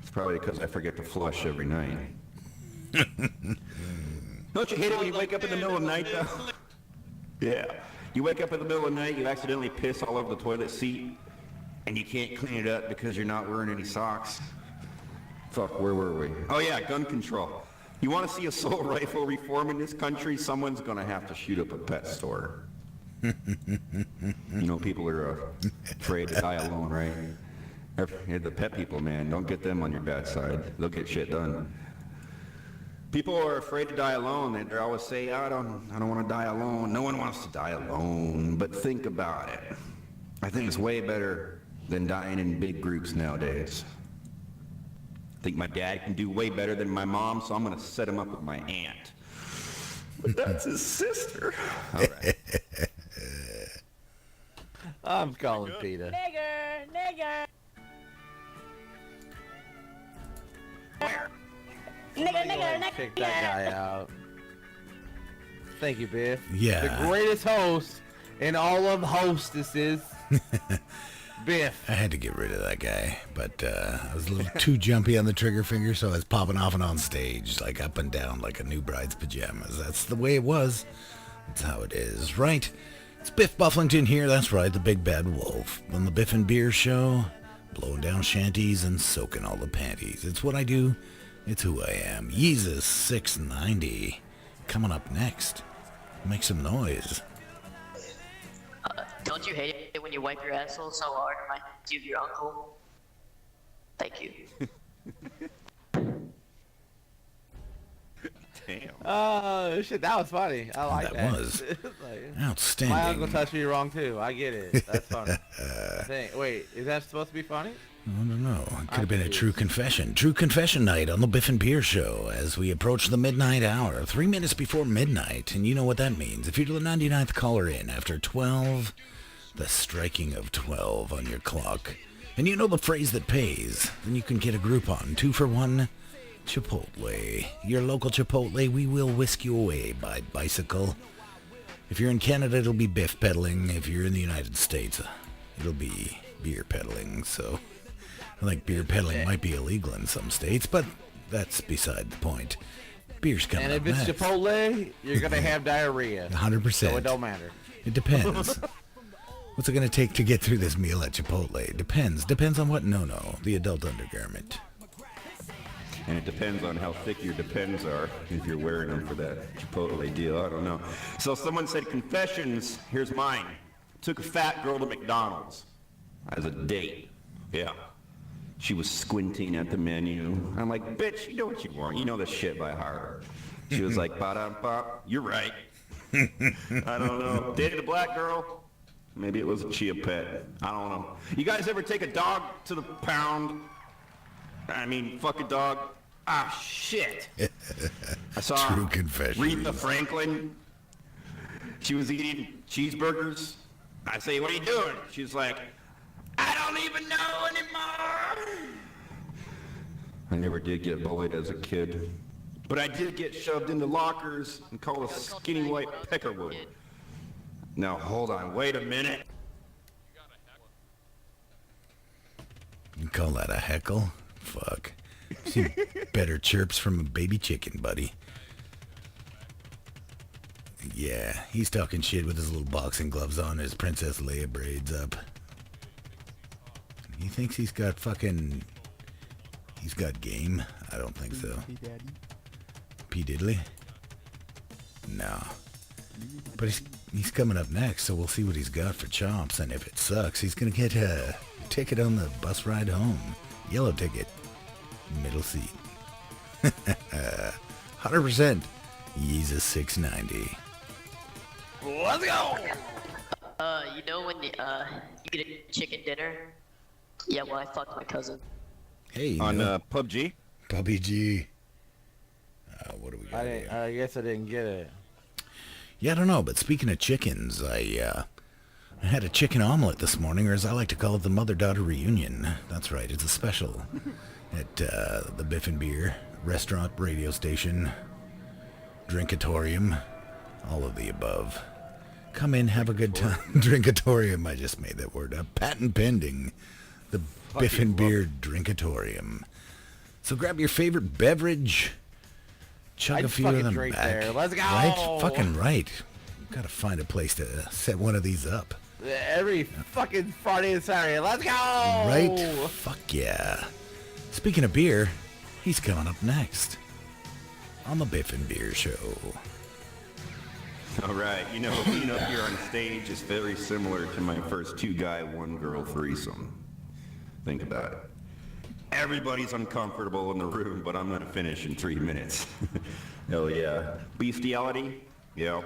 It's probably because I forget to flush every night. Don't you hate it when you wake up in the middle of the night, though? Yeah. You wake up in the middle of the night, you accidentally piss all over the toilet seat, and you can't clean it up because you're not wearing any socks. Fuck, where were we? Oh yeah, gun control. You want to see assault rifle reform in this country? Someone's going to have to shoot up a pet store. You know, people are afraid to die alone, right? The pet people, man, don't get them on your bad side. They'll get shit done. People are afraid to die alone. They always say, I don't want to die alone. No one wants to die alone. But think about it. I think it's way better than dying in big groups nowadays. I think my dad can do way better than my mom, so I'm going to set him up with my aunt. But that's his sister. All right. I'm calling Peter. Nigger! Check that guy out. Thank you, Biff. Yeah. The greatest host in all of hostesses. Biff. I had to get rid of that guy, but I was a little too jumpy on the trigger finger, so I was popping off and on stage, like up and down like a new bride's pajamas. That's the way it was. That's how it is, right? It's Biff Bufflington here, that's right, the big bad wolf. On the Biff and Beer show, blowing down shanties and soaking all the panties. It's what I do. It's who I am. Yeezus 690. Coming up next. Make some noise. Don't you hate it when you wipe your asshole so hard it reminds you of your uncle? Thank you. Damn. Oh, shit, that was funny. I like that. That was like, outstanding. My uncle touched me wrong, too. I get it. That's funny. Wait, is that supposed to be funny? I don't know. It could have been a true confession. True confession night on the Biff and Beer show as we approach the midnight hour. 3 minutes before midnight. And you know what that means. If you're the 99th caller in after 12, the striking of 12 on your clock, and you know the phrase that pays, then you can get a Groupon 2-for-1 Chipotle. Your local Chipotle, we will whisk you away by bicycle. If you're in Canada, it'll be Biff peddling. If you're in the United States, it'll be beer peddling. So I think beer peddling might be illegal in some states, but that's beside the point. Beer's coming up And if it's next. Chipotle, you're going to have diarrhea. 100%. So it don't matter. It depends. What's it going to take to get through this meal at Chipotle? Depends on what no-no, the adult undergarment. And it depends on how thick your depends are, if you're wearing them for that Chipotle deal. I don't know. So someone said confessions. Here's mine. Took a fat girl to McDonald's as a date. Yeah. She was squinting at the menu. I'm like, bitch, you know what you want. You know this shit by heart. She was like, ba-dum-pop. You're right. I don't know. Dated a black girl. Maybe it was a chia pet. I don't know. You guys ever take a dog to the pound? I mean, fuck a dog. Ah, shit. I saw True confession. Aretha Franklin. She was eating cheeseburgers. I say, what are you doing? She's like, I don't even know anymore. I never did get bullied as a kid. But I did get shoved into lockers and called a skinny white peckerwood. Now, hold on. Wait a minute. You call that a heckle? Fuck. See better chirps from a baby chicken, buddy. Yeah, he's talking shit with his little boxing gloves on, his Princess Leia braids up. He thinks he's got game? I don't think so. P. Diddley? No. But he's coming up next, so we'll see what he's got for chops, and if it sucks, he's gonna get a ticket on the bus ride home. Yellow ticket. Middle seat. 100%. Yeezus 690. Let's go! You know when you get a chicken dinner? Yeah, well, I fucked my cousin. Hey, on PUBG? PUBG. What do we got here? I guess I didn't get it. Yeah, I don't know, but speaking of chickens, I had a chicken omelet this morning, or as I like to call it, the mother-daughter reunion. That's right, it's a special at the Biff and Beer restaurant, radio station, drinkatorium. all of the above. Come in, have a good time. Drinkatorium, I just made that word up. Patent pending. The Biff and Beer Drinkatorium. So grab your favorite beverage, chug a few of them drink back. there. Let's go. Right? Fucking right. Gotta find a place to set one of these up. Every fucking Friday and Saturday. Let's go. Right? Fuck yeah. Speaking of beer, he's coming up next on the Biff and Beer Show. All right, you know, being up here on stage is very similar to my first 2-guy, 1-girl threesome. Think about it. Everybody's uncomfortable in the room, but I'm gonna finish in 3 minutes. Hell yeah. Bestiality? Yeah.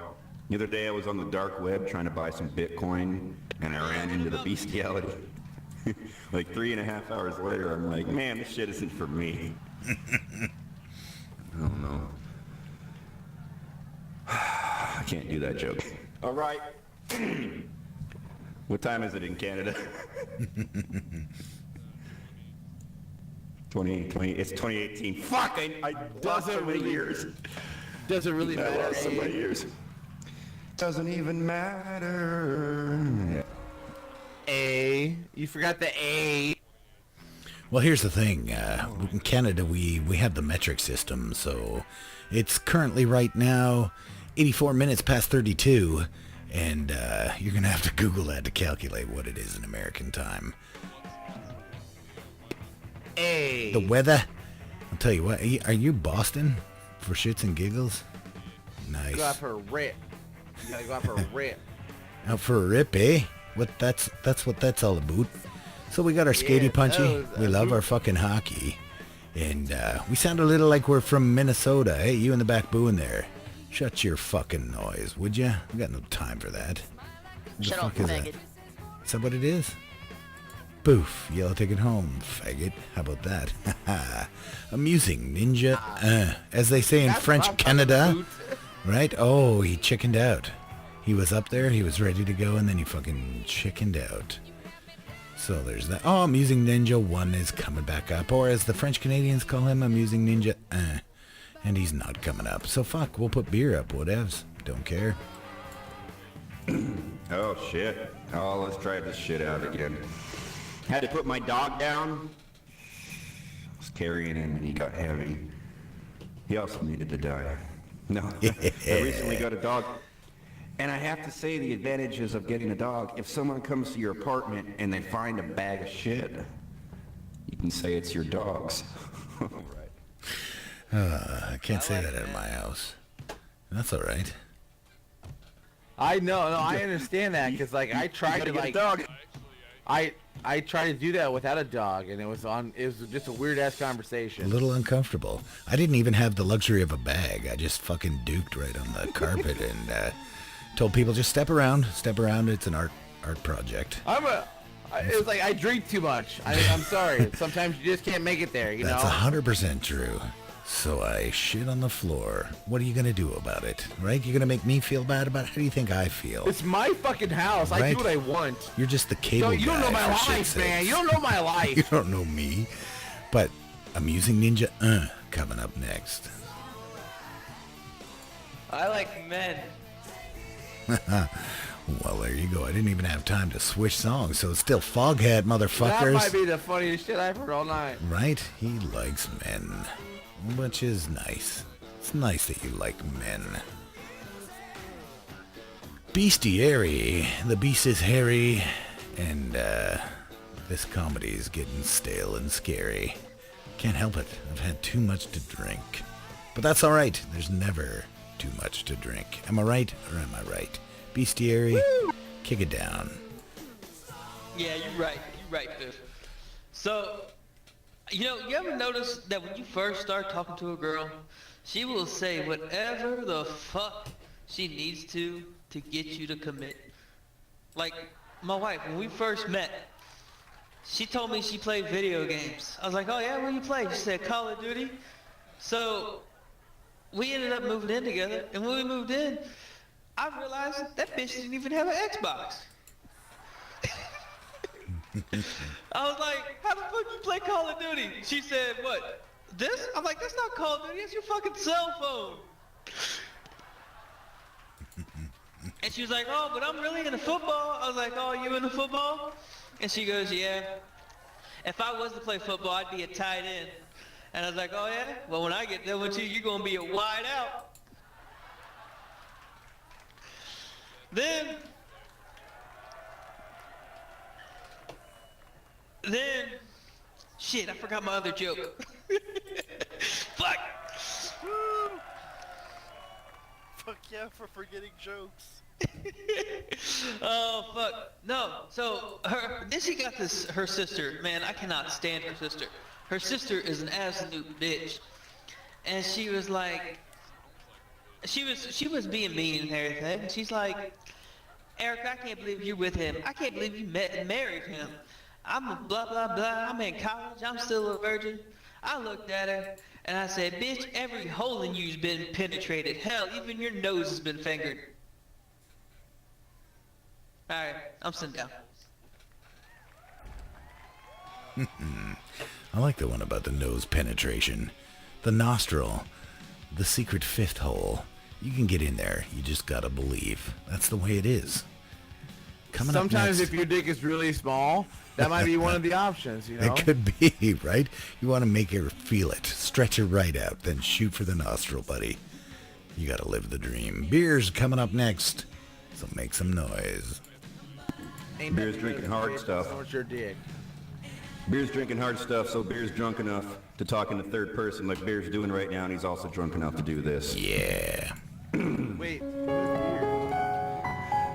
The other day I was on the dark web trying to buy some Bitcoin, and I ran into the bestiality. Like 3.5 hours later, I'm like, man, this shit isn't for me. I don't know. I can't do that joke. All right. What time is it in Canada? 2020. It's 2018. Fuck! I lost so many years. Doesn't really matter. I lost so many years. Doesn't even matter. A. You forgot the A. Well, here's the thing. In Canada, we have the metric system, so it's currently right now 84 minutes past 32, and you're going to have to Google that to calculate what it is in American time. A. The weather? I'll tell you what, are you Boston for shits and giggles? Nice. Go out for a rip. You gotta go out for a rip. Out for a rip, eh? That's what that's all about. So we got our skatey punchy. We love our fucking hockey. And we sound a little like we're from Minnesota. Hey, you in the back booing there. Shut your fucking noise, would ya? We got no time for that. Shut up, faggot. Is that what it is? Boof. Yellow ticket home, faggot. How about that? Amusing ninja. As they say in French Canada. Right? Oh, he chickened out. He was up there, he was ready to go, and then he fucking chickened out. So there's that. Oh, Amusing Ninja 1 is coming back up. Or as the French Canadians call him, Amusing Ninja, and he's not coming up. So fuck, we'll put beer up, whatevs. Don't care. Oh, shit. Oh, let's try this shit out again. Had to put my dog down. I was carrying him and he got heavy. He also needed to die. No, I recently got a dog. And I have to say the advantages of getting a dog, if someone comes to your apartment and they find a bag of shit, you can say it's your dog's. I can't say that at my house. That's all right. I know, no, I understand that, because, like, I tried to, like, dog. I tried to do that without a dog, and it was just a weird-ass conversation. A little uncomfortable. I didn't even have the luxury of a bag. I just fucking duked right on the carpet and told people just step around. It's an art project. It was like I drink too much. I'm sorry. Sometimes you just can't make it there, you know? That's 100% true. So I shit on the floor. What are you going to do about it, right? You're going to make me feel bad about it? How do you think I feel? It's my fucking house. Right? I do what I want. You're just the cable guy. You don't know my life, man. You don't know my life. You don't know me. But Amusing Ninja, coming up next. I like men. Well, there you go. I didn't even have time to switch songs, so it's still Foghat, motherfuckers. That might be the funniest shit I've heard all night. Right? He likes men, which is nice. It's nice that you like men. Bestiary. The beast is hairy, and this comedy is getting stale and scary. Can't help it. I've had too much to drink. But that's all right. There's never too much to drink. Am I right or am I right? Bestiary, woo! Kick it down. Yeah, you're right. You're right, Biff. So, you know, you ever notice that when you first start talking to a girl, she will say whatever the fuck she needs to get you to commit? Like, my wife, when we first met, she told me she played video games. I was like, oh yeah, what do you play? She said Call of Duty. So, we ended up moving in together, and when we moved in, I realized that bitch didn't even have an Xbox. I was like, how the fuck you play Call of Duty? She said, what? This? I'm like, that's not Call of Duty, it's your fucking cell phone. And she was like, oh, but I'm really into football. I was like, oh, you into football? And she goes, yeah. If I was to play football, I'd be a tight end. And I was like, oh, yeah? Well, when I get done with you, you're going to be a wide out. Then, shit, I forgot my other joke. Fuck. Fuck yeah for forgetting jokes. Oh, fuck. No, so, then she got her sister. Man, I cannot stand her sister. Her sister is an absolute bitch. And she was like, she was being mean and everything. She's like, Eric, I can't believe you're with him. I can't believe you met and married him. I'm a blah, blah, blah. I'm in college. I'm still a virgin. I looked at her and I said, bitch, every hole in you's been penetrated. Hell, even your nose has been fingered. Alright, I'm sitting down. I like the one about the nose penetration. The nostril. The secret fifth hole. You can get in there. You just gotta believe. That's the way it is. Coming up Sometimes next, if your dick is really small, that might be one of the options, you know? it could be, right? You want to make her feel it. Stretch it right out. Then shoot for the nostril, buddy. You gotta live the dream. Beer's coming up next. So make some noise. Beer's drinking hard stuff. So much your dick. Beer's drinking hard stuff, so Beer's drunk enough to talk in the third person like Beer's doing right now, and he's also drunk enough to do this. Yeah. Wait.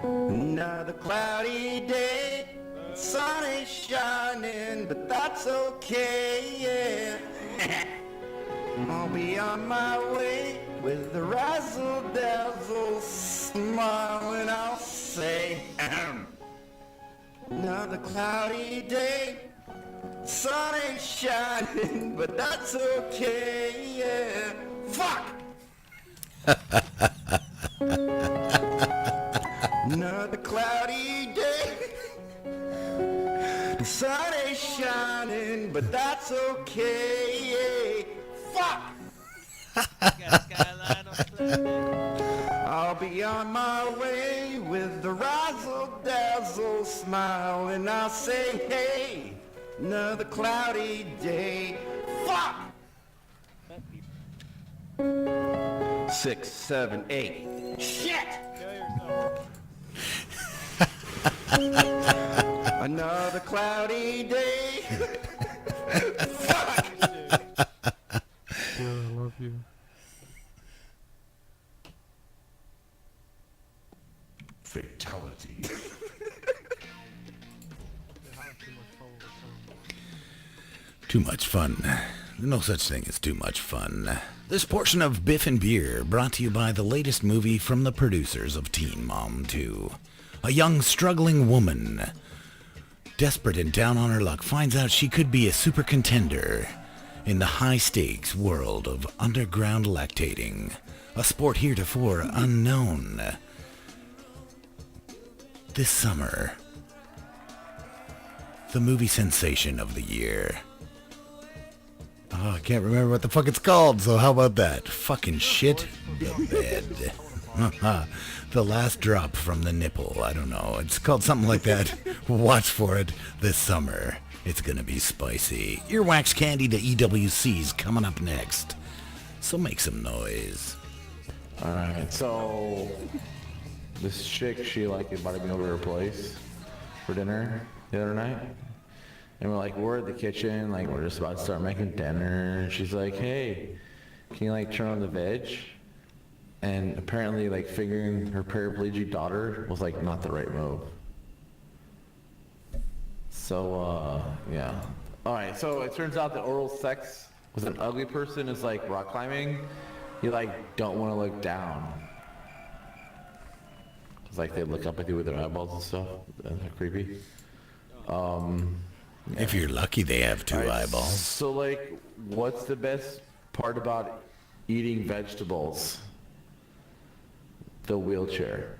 Another cloudy day, sun ain't shining, but that's okay, yeah. I'll be on my way with the razzle-dazzle smile, and I'll say, another cloudy day, sun ain't shining, but that's okay, yeah. Fuck! Another cloudy day, the sun ain't shining, but that's okay, yeah. Fuck! I'll be on my way with the razzle-dazzle smile, and I'll say, hey, another cloudy day. Fuck! 6, 7, 8. Shit! Another cloudy day. Fuck! Yeah, I love you. Fatality. Too much fun. No such thing as too much fun. This portion of Biff and Beer brought to you by the latest movie from the producers of Teen Mom 2. A young struggling woman, desperate and down on her luck, finds out she could be a super contender in the high-stakes world of underground lactating, a sport heretofore unknown. This summer, the movie sensation of the year. Oh, I can't remember what the fuck it's called, so how about that? Fucking shit the bed. The last drop from the nipple. I don't know. It's called something like that. Watch for it this summer. It's gonna be spicy. Earwax candy to EWC's coming up next. So make some noise. Alright, so this chick, she like invited me over to her place for dinner the other night. And we're at the kitchen, like we're just about to start making dinner. And she's like, hey, can you like turn on the veg? And apparently like fingering her paraplegic daughter was like not the right move. So, yeah. Alright, so it turns out that oral sex with an ugly person is like rock climbing. You like don't want to look down. It's like they look up at you with their eyeballs and stuff. And they're creepy. If you're lucky, they have two eyeballs. So like, what's the best part about eating vegetables? The wheelchair.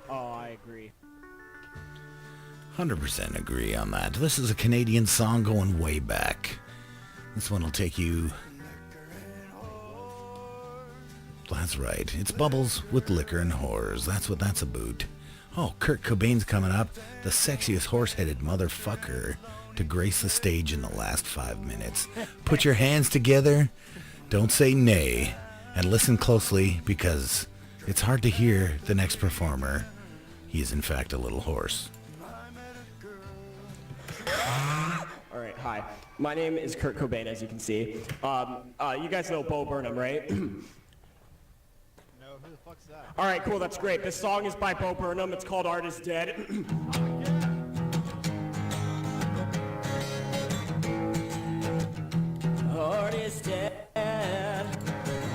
Oh, I agree. 100% agree on that. This is a Canadian song going way back. This one will take you That's right. It's bubbles with liquor and whores. That's what that's about. Oh, Kurt Cobain's coming up. The sexiest horse-headed motherfucker to grace the stage in the last 5 minutes. Put your hands together. Don't say nay. And listen closely because it's hard to hear the next performer. He is in fact a little horse. Alright, hi. My name is Kurt Cobain, as you can see. You guys know Bo Burnham, right? Who the fuck's that? Alright, cool, that's great. This song is by Bo Burnham. It's called Art is Dead. Art is dead.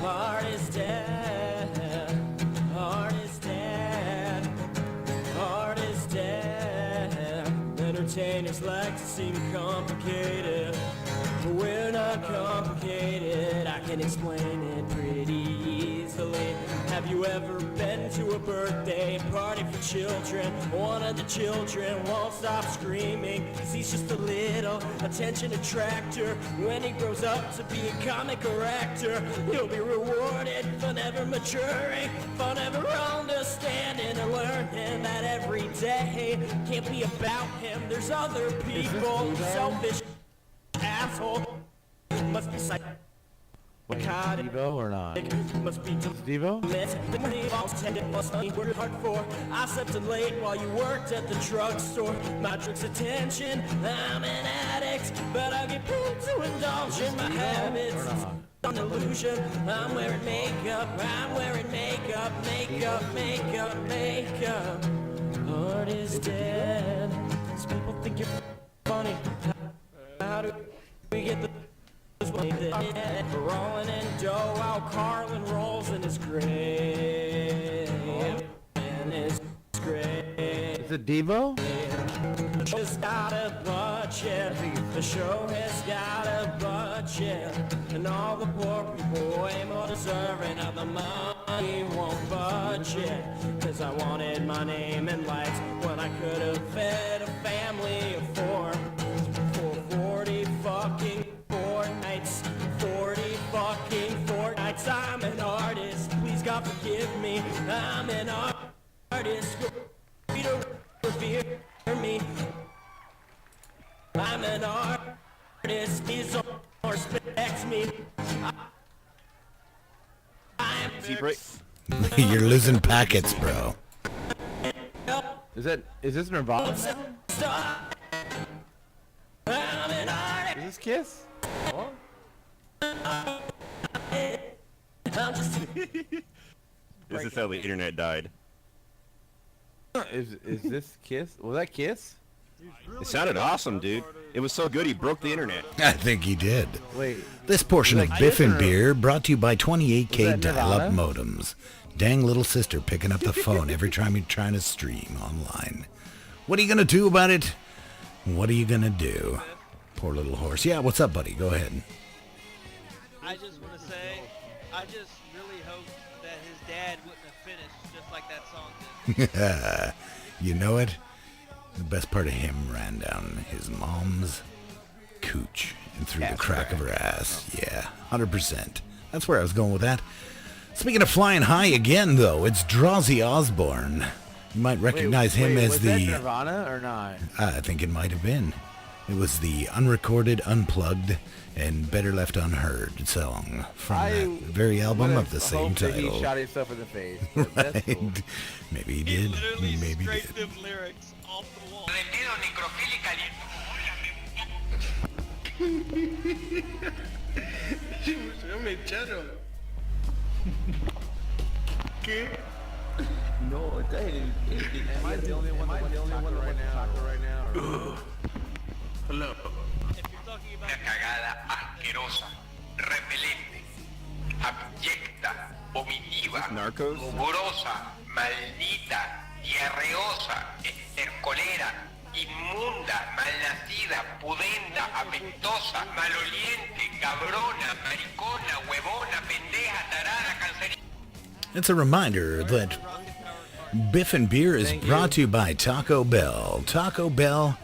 Art is dead. Art is dead. Art is dead. Entertainers like to seem complicated, but we're not complicated. I can explain it pretty easily. Have you ever been to a birthday party for children? One of the children won't stop screaming, 'cause he's just a little attention attractor. When he grows up to be a comic or actor, he'll be rewarded for never maturing, for never understanding and learning that every day can't be about him. There's other people, selfish asshole. Must be psychotic. Wait, Devo or not? Must be Devo? Worked hard for. I slept in late while you worked at the drugstore. My drugs attention. I'm an addict, but I get paid to indulge in my habits. An illusion. I'm wearing makeup. I'm wearing makeup. Makeup. Art is dead. These people think you're funny. How do we get the rolling in dough while Carlin rolls in his grave? In his grave. Is it Devo? Just got a budget. The show has got a budget, and all the poor people way more deserving of the money won't budget. 'Cause I wanted my name in lights when I could have fed a family of four for 40 fucking fortnights. 40 fucking fortnights. I'm an artist. Please God forgive me. I'm an artist. Revere me. I'm an artist. He's or respects me. You're losing packets, bro. Is this Nirvana? I'm an artist. Is this Kiss? What? This is how the internet died. Is this Kiss? Was that Kiss? It sounded awesome, dude. It was so good he broke the internet. I think he did. Wait. This portion of Biff and Beer brought to you by 28K Was that dial-up Nirvana? modems. Dang little sister picking up the phone every time you're trying to stream online. What are you going to do about it? What are you going to do? Poor little horse. Yeah, what's up, buddy? Go ahead. I just want to say, I just really hope that his dad wouldn't have finished just like that song did. You know it? The best part of him ran down his mom's cooch and through the crack of her ass. Yeah, 100%. That's where I was going with that. Speaking of flying high again, though, it's Drowsy Osborne. You might recognize him as was the... that Nirvana or not? I think it might have been. It was the unrecorded, unplugged, and better left unheard song from that very album of the same That title. he shot himself in the face. Right. That's cool. Maybe he did. Maybe he did. Them lyrics off the wall. ¿Qué? No, está en Am I the only one right now? Hello. Una cagada asquerosa, repelente, abyecta, vomitiva, mugrosa, maldita, diarreosa, estercolera, inmunda, malnacida, pudenda, apestosa, maloliente, cabrona, maricona, huevona, pendeja, tarada, cancerina. It's a reminder that Biff and Beer is brought to you by Taco Bell. Taco Bell,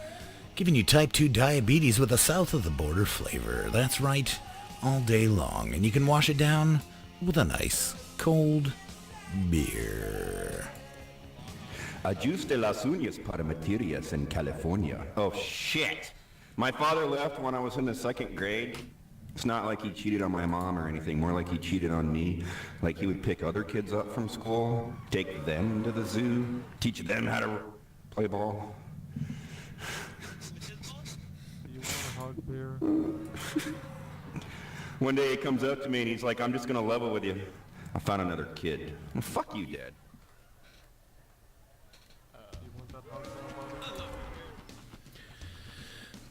giving you type 2 diabetes with a south-of-the-border flavor. That's right, all day long. And you can wash it down with a nice cold beer. Ajuste las uñas para materias in California. Oh, shit. My father left when I was in the 2nd grade. It's not like he cheated on my mom or anything, more like he cheated on me. Like he would pick other kids up from school, take them to the zoo, teach them how to play ball. One day he comes up to me and he's like, I'm just gonna level with you. I found another kid. Well, fuck you, Dad.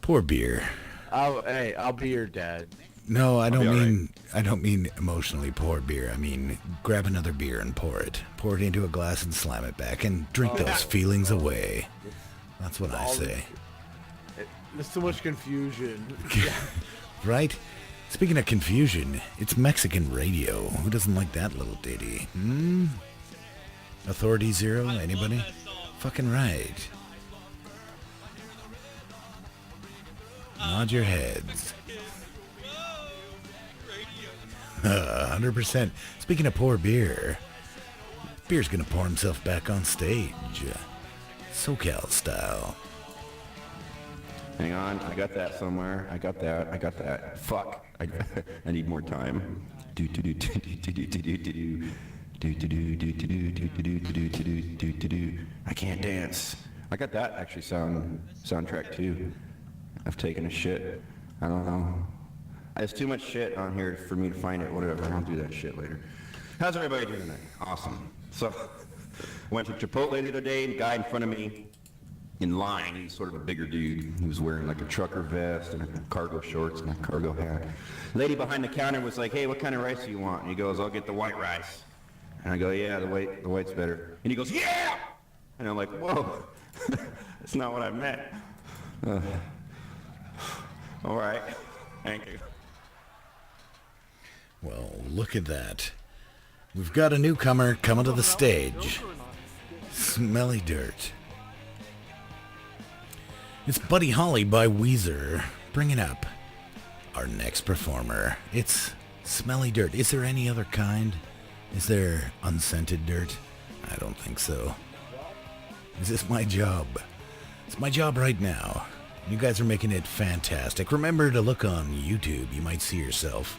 Poor beer. I'll be your dad. No, I don't mean emotionally pour beer. I mean grab another beer and pour it. Pour it into a glass and slam it back and drink those feelings away. That's what I say. There's too much confusion. Right? Speaking of confusion, it's Mexican radio. Who doesn't like that little ditty? Authority Zero? Anybody? Fucking right. Nod your heads. 100%. Speaking of poor beer, beer's gonna pour himself back on stage. SoCal style. Hang on, I got that somewhere. I got that. Fuck. I need more time. I can't dance. I got that actually soundtrack too. I've taken a shit. I don't know. There's too much shit on here for me to find it. Whatever. I'll do that shit later. How's everybody doing tonight? Awesome. So, went to Chipotle the other day, and the guy in front of me in line, he's sort of a bigger dude. He was wearing like a trucker vest and a cargo shorts and a cargo hat. Lady behind the counter was like, hey, what kind of rice do you want? And he goes, I'll get the white rice. And I go, yeah, the white's better. And he goes, yeah! And I'm like, whoa, that's not what I meant. All right, thank you. Well, look at that. We've got a newcomer coming to the stage. Smelly Dirt. It's Buddy Holly by Weezer, bringing up our next performer. It's Smelly Dirt. Is there any other kind? Is there unscented dirt? I don't think so. Is this my job? It's my job right now. You guys are making it fantastic. Remember to look on YouTube. You might see yourself.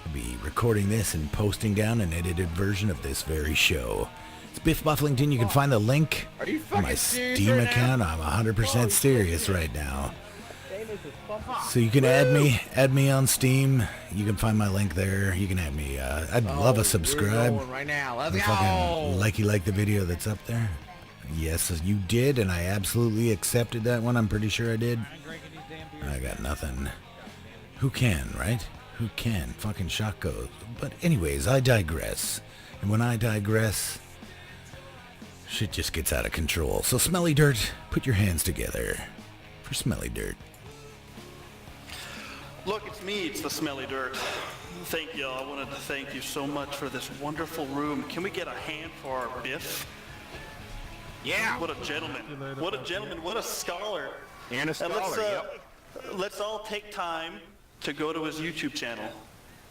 I'll be recording this and posting down an edited version of this very show. It's Biff Bufflington. You can find the link on my Steam account. I'm 100% serious right now. So you can add me on Steam. You can find my link there. You can add me. I'd love a subscribe. Right now. Let's You go. fucking like the video that's up there? Yes, you did, and I absolutely accepted that one. I'm pretty sure I did. I got nothing. Who can, right? Who can? Fucking shot goes. But anyways, I digress. And when I digress, shit just gets out of control. So Smelly Dirt, put your hands together for Smelly Dirt. Look, it's me, it's the Smelly Dirt. Thank you. I wanted to thank you so much for this wonderful room. Can we get a hand for our Biff? Yeah. What a gentleman. What a gentleman. What a scholar. And a scholar, let's all take time to go to his YouTube channel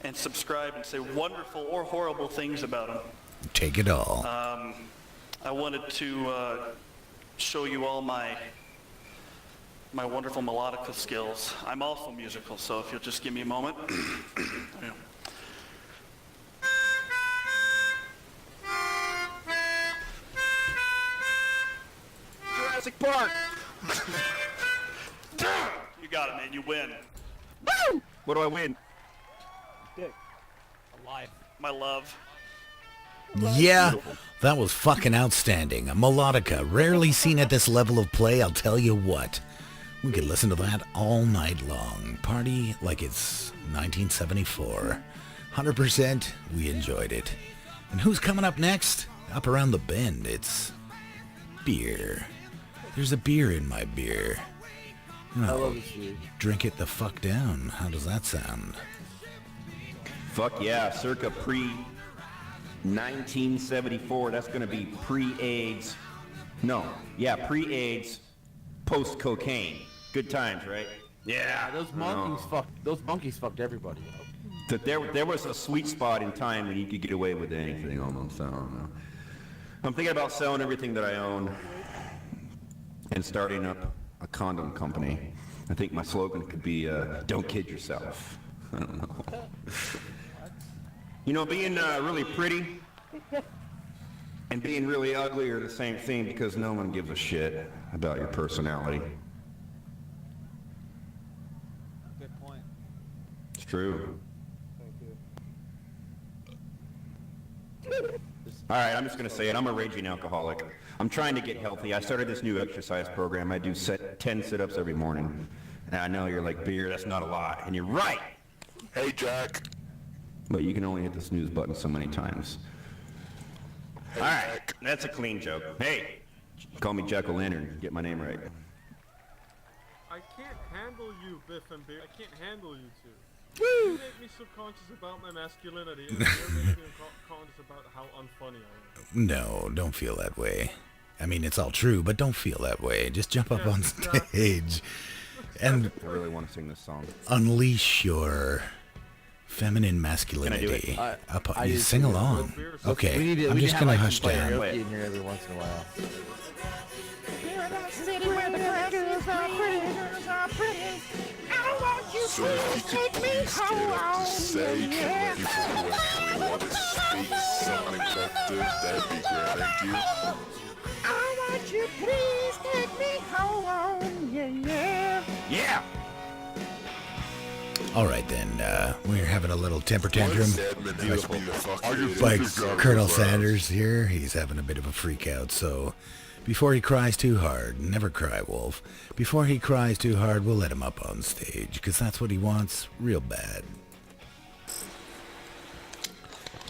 and subscribe and say wonderful or horrible things about him. Take it all. I wanted to show you all my wonderful melodica skills. I'm also musical, so if you'll just give me a moment. Yeah. Jurassic Park. You got it, man. You win. Woo! What do I win? Dick. Alive. My love. Yeah, that was fucking outstanding. A melodica, rarely seen at this level of play, I'll tell you what. We could listen to that all night long. Party like it's 1974. 100% we enjoyed it. And who's coming up next? Up around the bend, it's beer. There's a beer in my beer. No, drink it the fuck down. How does that sound? Fuck yeah, circa pre-1974. That's gonna be pre-AIDS. No, yeah, pre-AIDS, post-cocaine. Good times, right? Yeah. Those monkeys fucked everybody up. That there was a sweet spot in time when you could get away with anything almost. I don't know. I'm thinking about selling everything that I own and starting up a condom company. I think my slogan could be, don't kid yourself. I don't know. You know, being really pretty and being really ugly are the same thing because no one gives a shit about your personality. Good point. It's true. All right, I'm just going to say it. I'm a raging alcoholic. I'm trying to get healthy. I started this new exercise program. I do 10 sit-ups every morning. And I know you're like, Beer, that's not a lot. And you're right. Hey, Jack. But you can only hit the snooze button so many times. Hey, all right, Jack. That's a clean joke. Hey, call me Jack-o'-lantern. Get my name right. I can't handle you, Biff and Beer. I can't handle you two. You make me subconscious about my masculinity, and you make me conscious about how unfunny I am. No, don't feel that way. I mean, it's all true, but don't feel that way. Just jump up on stage and I really want to sing this song. unleash your feminine masculinity. You sing along. Okay, I'm just going to hush down. In here every once in a while. So if you could please get up to say, can people who actually want to speak something effective, that'd be great. Thank you. I want you, please take me home, yeah. Yeah! All right, then. We're having a little temper tantrum. Like Like Colonel Sanders here, he's having a bit of a freak out, so before he cries too hard, never cry, Wolf. Before he cries too hard, we'll let him up on stage, because that's what he wants real bad.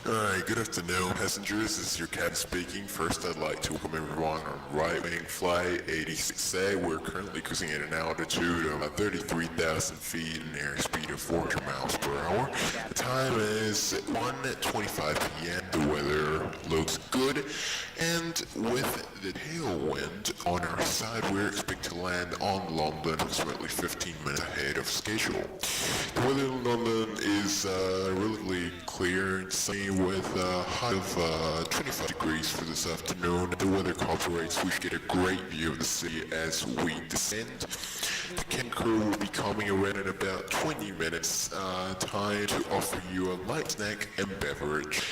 Alright, good afternoon, passengers. This is your captain speaking. First, I'd like to welcome everyone on right-wing flight 86A. We're currently cruising at an altitude of 33,000 feet and an airspeed of 400 miles per hour. The time is 1:25 p.m. The weather looks good, and with the tailwind on our side, we're expected to land on London approximately 15 minutes ahead of schedule. The weather in London is relatively clear and sunny with a high of 25 degrees for this afternoon. The weather cooperates. We get a great view of the city as we descend. The cabin crew will be coming around in about 20 minutes time to offer you a light snack and beverage.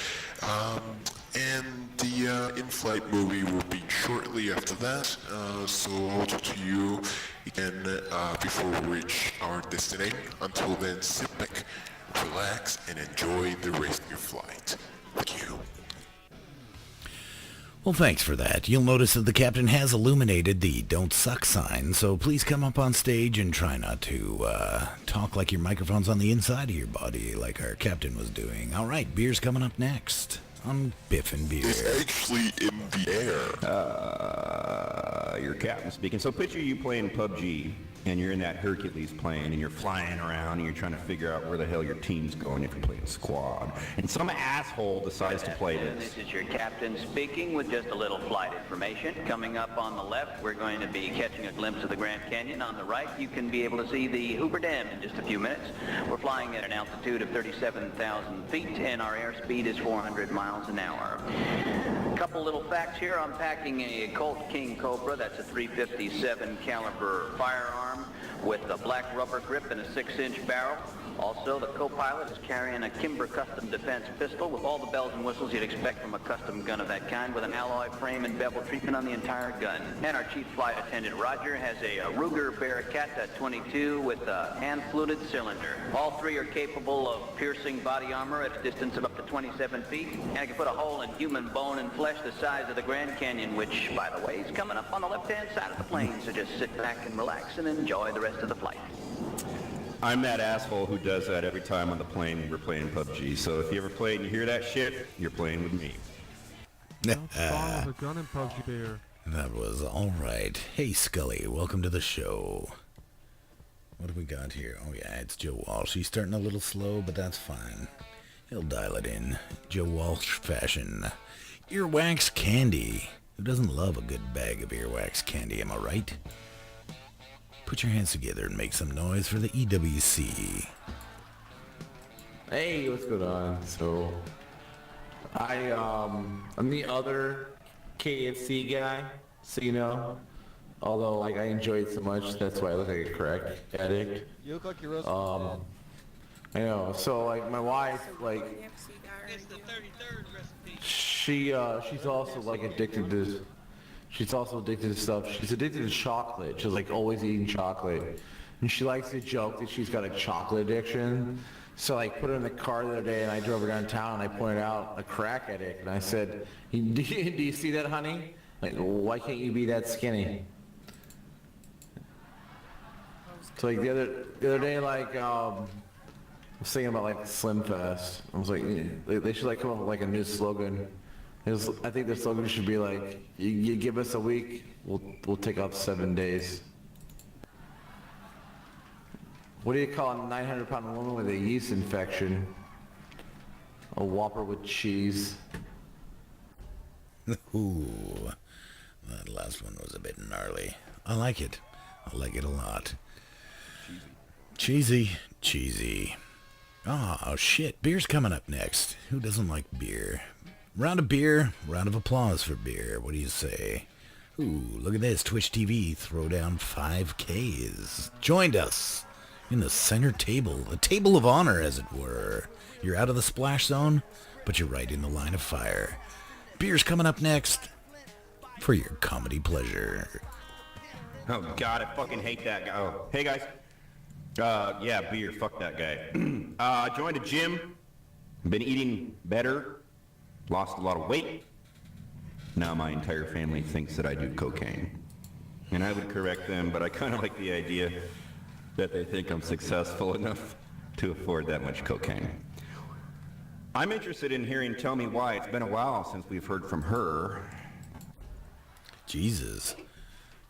And the in-flight movie will be shortly after that, so I'll talk to you again before we reach our destination. Until then, sit back, relax, and enjoy the rest of your flight. Thank you. Well, thanks for that. You'll notice that the captain has illuminated the don't suck sign, so please come up on stage and try not to talk like your microphone's on the inside of your body like our captain was doing. All right, Beer's coming up next on Biff and Beer. It's actually in the air. Your captain speaking. So picture you playing PUBG, and you're in that Hercules plane, and you're flying around, and you're trying to figure out where the hell your team's going if you're playing squad. And some asshole decides to play this. This is your captain speaking with just a little flight information. Coming up on the left, we're going to be catching a glimpse of the Grand Canyon. On the right, you can be able to see the Hoover Dam in just a few minutes. We're flying at an altitude of 37,000 feet, and our airspeed is 400 miles an hour. A couple little facts here. I'm packing a Colt King Cobra. That's a .357 caliber firearm with a black rubber grip and a 6-inch barrel. Also, the co-pilot is carrying a Kimber Custom Defense pistol with all the bells and whistles you'd expect from a custom gun of that kind, with an alloy frame and bevel treatment on the entire gun. And our chief flight attendant, Roger, has a Ruger Bearcat 22 with a hand-fluted cylinder. All three are capable of piercing body armor at a distance of up to 27 feet, and it can put a hole in human bone and flesh the size of the Grand Canyon, which, by the way, is coming up on the left-hand side of the plane, so just sit back and relax and enjoy the rest of the flight. I'm that asshole who does that every time on the plane when we're playing PUBG. So if you ever play and you hear that shit, you're playing with me. A gun in PUBG Bear. That was all right. Hey, Scully, welcome to the show. What do we got here? Oh, yeah, it's Joe Walsh. He's starting a little slow, but that's fine. He'll dial it in. Joe Walsh fashion. Earwax candy. Who doesn't love a good bag of earwax candy, am I right? Put your hands together and make some noise for the EWC. Hey, what's going on? So, I'm the other KFC guy, so you know. Although, like, I enjoy it so much, that's why I look like a crack addict. You look like you're roasting. I know. So, like, my wife, like, she's also like addicted to. She's also addicted to stuff. She's addicted to chocolate. She's like always eating chocolate, and she likes to joke that she's got a chocolate addiction. So I put her in the car the other day, and I drove her downtown, and I pointed out a crack addict, and I said, "Do you see that, honey? Like, why can't you be that skinny?" So like the other day, like I was thinking about like Slim Fast. I was like, they should like come up with like a new slogan. I think the slogan should be like, you give us a week, we'll take off 7 days. What do you call a 900-pound woman with a yeast infection? A Whopper with cheese. Ooh, that last one was a bit gnarly. I like it. I like it a lot. Cheesy. Oh, shit. Beer's coming up next. Who doesn't like beer? Round of beer. Round of applause for beer. What do you say? Ooh, look at this. Twitch TV Throwdown 5Ks. Joined us in the center table. The table of honor, as it were. You're out of the splash zone, but you're right in the line of fire. Beer's coming up next for your comedy pleasure. Oh, God, I fucking hate that guy. Oh, hey, guys. Yeah, beer. Fuck that guy. Joined a gym. Been eating better. Lost a lot of weight. Now my entire family thinks that I do cocaine. And I would correct them, but I kind of like the idea that they think I'm successful enough to afford that much cocaine. I'm interested in hearing Tell Me Why. It's been a while since we've heard from her. Jesus.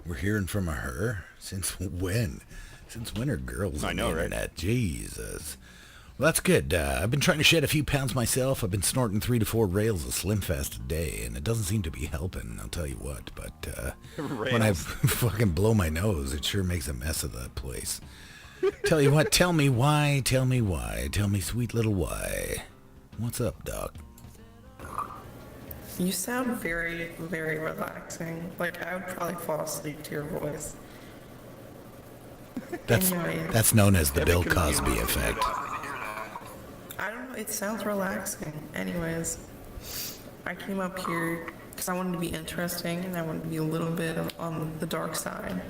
We're hearing from her? Since when? Since when are girls on the internet? Right? Jesus. Well, that's good. I've been trying to shed a few pounds myself. I've been snorting 3 to 4 rails of Slim Fast a day, and it doesn't seem to be helping, I'll tell you what. But when I fucking blow my nose, it sure makes a mess of that place. Tell you what, tell me why, tell me why. Tell me sweet little why. What's up, Doc? You sound very, very relaxing. Like, I would probably fall asleep to your voice. That's known as the Bill Cosby effect. I don't know, it sounds relaxing. Anyways, I came up here because I wanted to be interesting and I wanted to be a little bit on the dark side.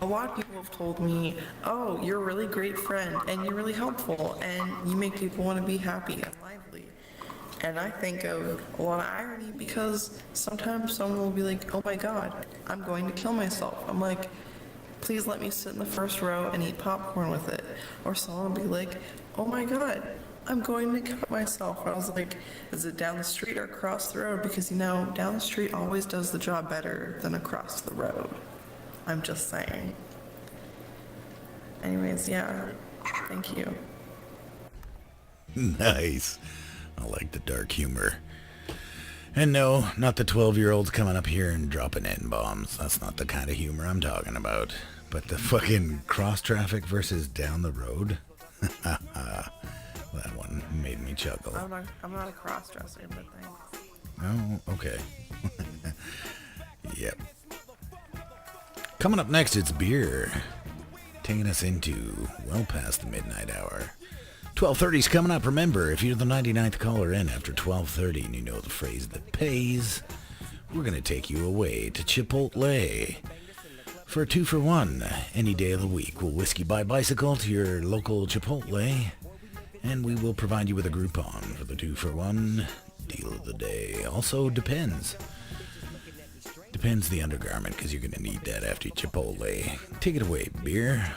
A lot of people have told me, oh, you're a really great friend and you're really helpful and you make people want to be happy and lively. And I think of a lot of irony because sometimes someone will be like, oh my God, I'm going to kill myself. I'm like, please let me sit in the first row and eat popcorn with it. Or someone will be like, oh my God, I'm going to cut myself. And I was like, is it down the street or across the road? Because, you know, down the street always does the job better than across the road. I'm just saying. Anyways, yeah, thank you. Nice. I like the dark humor. And no, not the 12-year-olds coming up here and dropping N-bombs. That's not the kind of humor I'm talking about. But the fucking cross-traffic versus down the road? That one made me chuckle. I'm not a cross-dresser, but thanks. Oh, okay. Yep. Coming up next, it's beer. Taking us into well past the midnight hour. 12:30's coming up. Remember, if you're the 99th caller in after 12:30 and you know the phrase that pays, we're going to take you away to Chipotle for a 2-for-1 any day of the week. We'll whiskey by bicycle to your local Chipotle, and we will provide you with a Groupon for the 2-for-1 deal of the day. Also, depends the undergarment, because you're going to need that after Chipotle. Take it away, beer.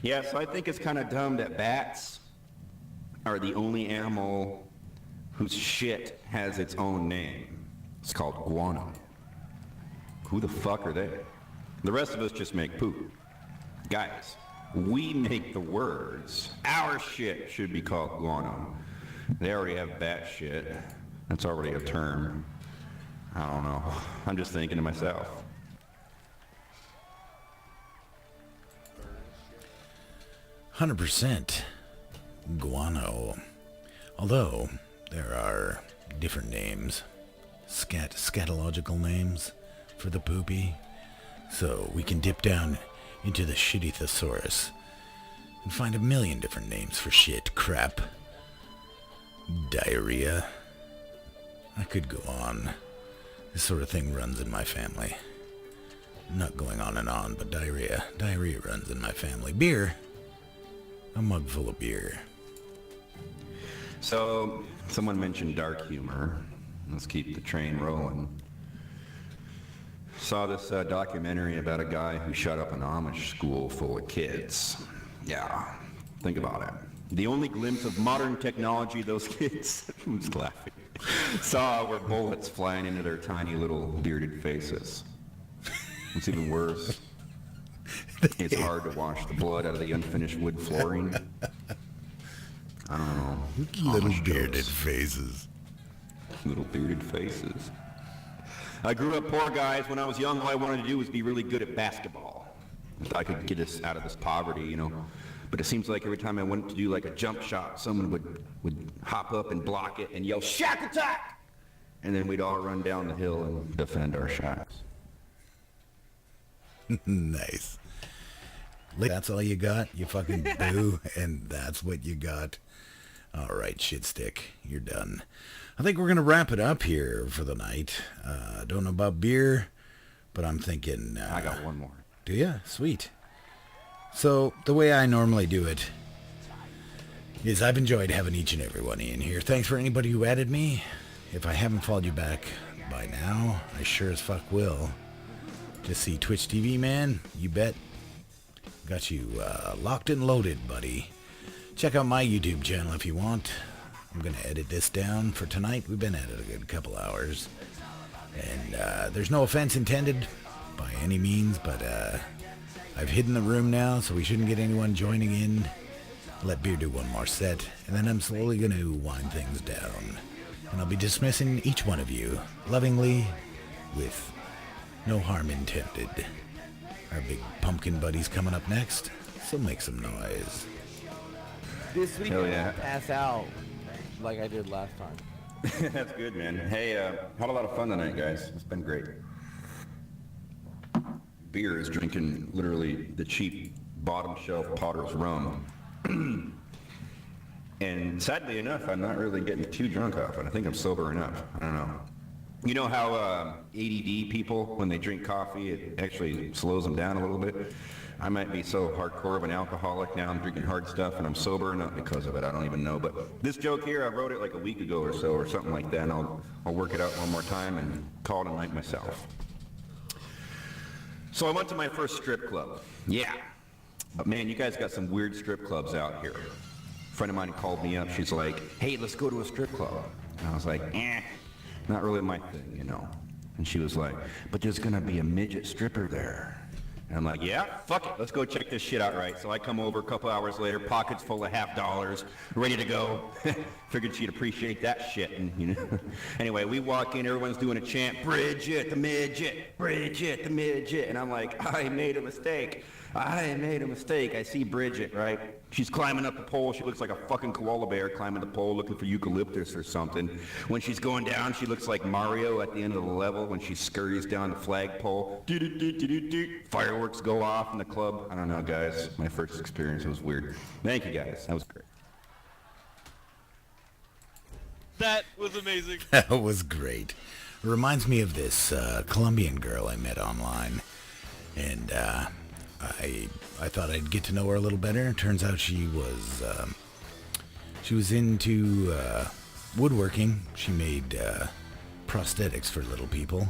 Yeah, so I think it's kind of dumb that bats are the only animal whose shit has its own name. It's called guano. Who the fuck are they? The rest of us just make poop. Guys, we make the words. Our shit should be called guano. They already have bat shit. That's already a term. I don't know. I'm just thinking to myself. 100% guano. Although there are different names, scatological names for the poopy. So we can dip down into the shitty thesaurus and find a million different names for shit, crap, diarrhea. I could go on. This sort of thing runs in my family. Not going on and on, but diarrhea. Diarrhea runs in my family. Beer. A mug full of beer. So, someone mentioned dark humor. Let's keep the train rolling. Saw this documentary about a guy who shut up an Amish school full of kids. Yeah, think about it. The only glimpse of modern technology those kids, I'm just laughing, saw were bullets flying into their tiny little bearded faces. What's even worse, it's hard to wash the blood out of the unfinished wood flooring. I don't know. Little bearded faces. Little bearded faces. I grew up poor, guys. When I was young, all I wanted to do was be really good at basketball. I thought I could get us out of this poverty, you know. But it seems like every time I went to do like a jump shot, someone would hop up and block it and yell, "Shack attack!" And then we'd all run down the hill and defend our shacks. Nice. That's all you got? You fucking boo, and that's what you got? All right, shit stick, you're done. I think we're going to wrap it up here for the night. Don't know about beer, but I'm thinking... I got one more. Do ya? Sweet. So, the way I normally do it is I've enjoyed having each and every one in here. Thanks for anybody who added me. If I haven't followed you back by now, I sure as fuck will. Just see Twitch TV, man. You bet. Got you locked and loaded, buddy. Check out my YouTube channel if you want. I'm going to edit this down for tonight. We've been at it a good couple hours. And there's no offense intended by any means, but I've hidden the room now, so we shouldn't get anyone joining in. Let Beer do one more set, and then I'm slowly going to wind things down. And I'll be dismissing each one of you lovingly with no harm intended. Our big pumpkin buddy's coming up next, so make some noise. This week Hell yeah. I'll pass out like I did last time. That's good, man. Hey, had a lot of fun tonight, guys. It's been great. Beer is drinking literally the cheap bottom shelf Potter's rum. And sadly enough, I'm not really getting too drunk off it. I think I'm sober enough. I don't know. You know how ADD people, when they drink coffee, it actually slows them down a little bit? I might be so hardcore of an alcoholic now, I'm drinking hard stuff and I'm sober, not because of it, I don't even know. But this joke here, I wrote it like a week ago or so, or something like that, and I'll work it out one more time and call it a night myself. So I went to my first strip club. Yeah. But man, you guys got some weird strip clubs out here. A friend of mine called me up, she's like, "Hey, let's go to a strip club." And I was like, not really my thing, you know. And she was like, "But there's gonna be a midget stripper there." And I'm like, "Yeah, fuck it, let's go check this shit out," right? So I come over a couple hours later, pockets full of $50, ready to go. Figured she'd appreciate that shit, and you know. Anyway, we walk in, everyone's doing a chant, "Bridget the midget, Bridget the midget," and I'm like, I made a mistake. I see Bridget, right? She's climbing up the pole. She looks like a fucking koala bear climbing the pole looking for eucalyptus or something. When she's going down, she looks like Mario at the end of the level when she scurries down the flagpole. Fireworks go off in the club. I don't know, guys. My first experience was weird. Thank you, guys. That was great. That was amazing. That was great. It reminds me of this Colombian girl I met online. And I thought I'd get to know her a little better. Turns out she was into woodworking. She made prosthetics for little people.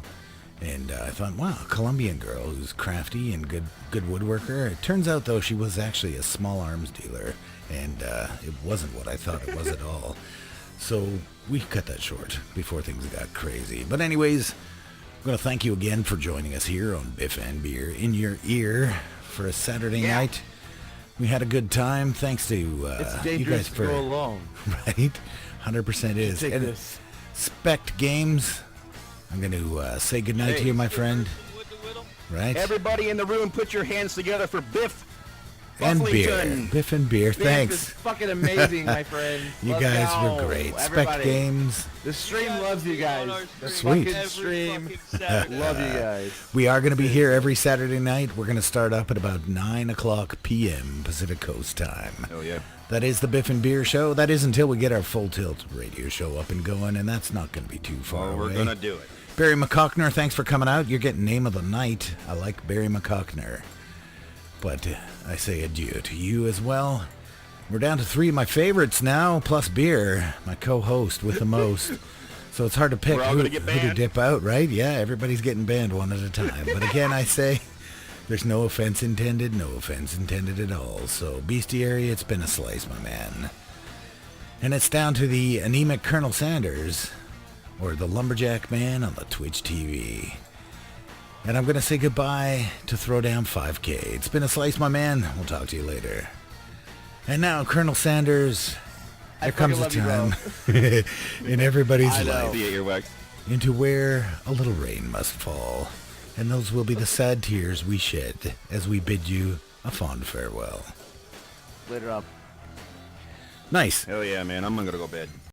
And I thought, wow, a Colombian girl who's crafty and good woodworker. It turns out, though, she was actually a small arms dealer. And it wasn't what I thought it was at all. So we cut that short before things got crazy. But anyways, I'm going to thank you again for joining us here on Biff and Beer in your ear for a Saturday night. We had a good time. Thanks to you guys for go alone. Right, 100% is. Take And this. Spect Games. I'm going to say goodnight to you, my friend. Right. Everybody in the room, put your hands together for Biff And beer. Bufflington. Biff and beer. Biff Thanks. is fucking amazing, my friend. You Let's guys go. were great. Spec Everybody. Games. The stream loves you guys. The Sweet. fucking stream. Love you guys. We are going to be here every Saturday night. We're going to start up at about 9 o'clock p.m. Pacific Coast time. Oh, yeah. That is the Biff and Beer Show. That is until we get our Full Tilt radio show up and going, and that's not going to be too far away. We're going to do it. Barry McCockner, thanks for coming out. You're getting name of the night. I like Barry McCockner. But I say adieu to you as well. We're down to 3 of my favorites now, plus Beer, my co-host with the most. So it's hard to pick who to dip out, right? Yeah, everybody's getting banned one at a time. But again, I say, there's no offense intended at all. So, Bestiary, it's been a slice, my man. And it's down to the anemic Colonel Sanders, or the Lumberjack Man on the Twitch TV. And I'm going to say goodbye to Throwdown 5K. It's been a slice, my man. We'll talk to you later. And now, Colonel Sanders, there comes a time in everybody's life into where a little rain must fall. And those will be the sad tears we shed as we bid you a fond farewell. Later up. Nice. Hell yeah, man. I'm going to go to bed.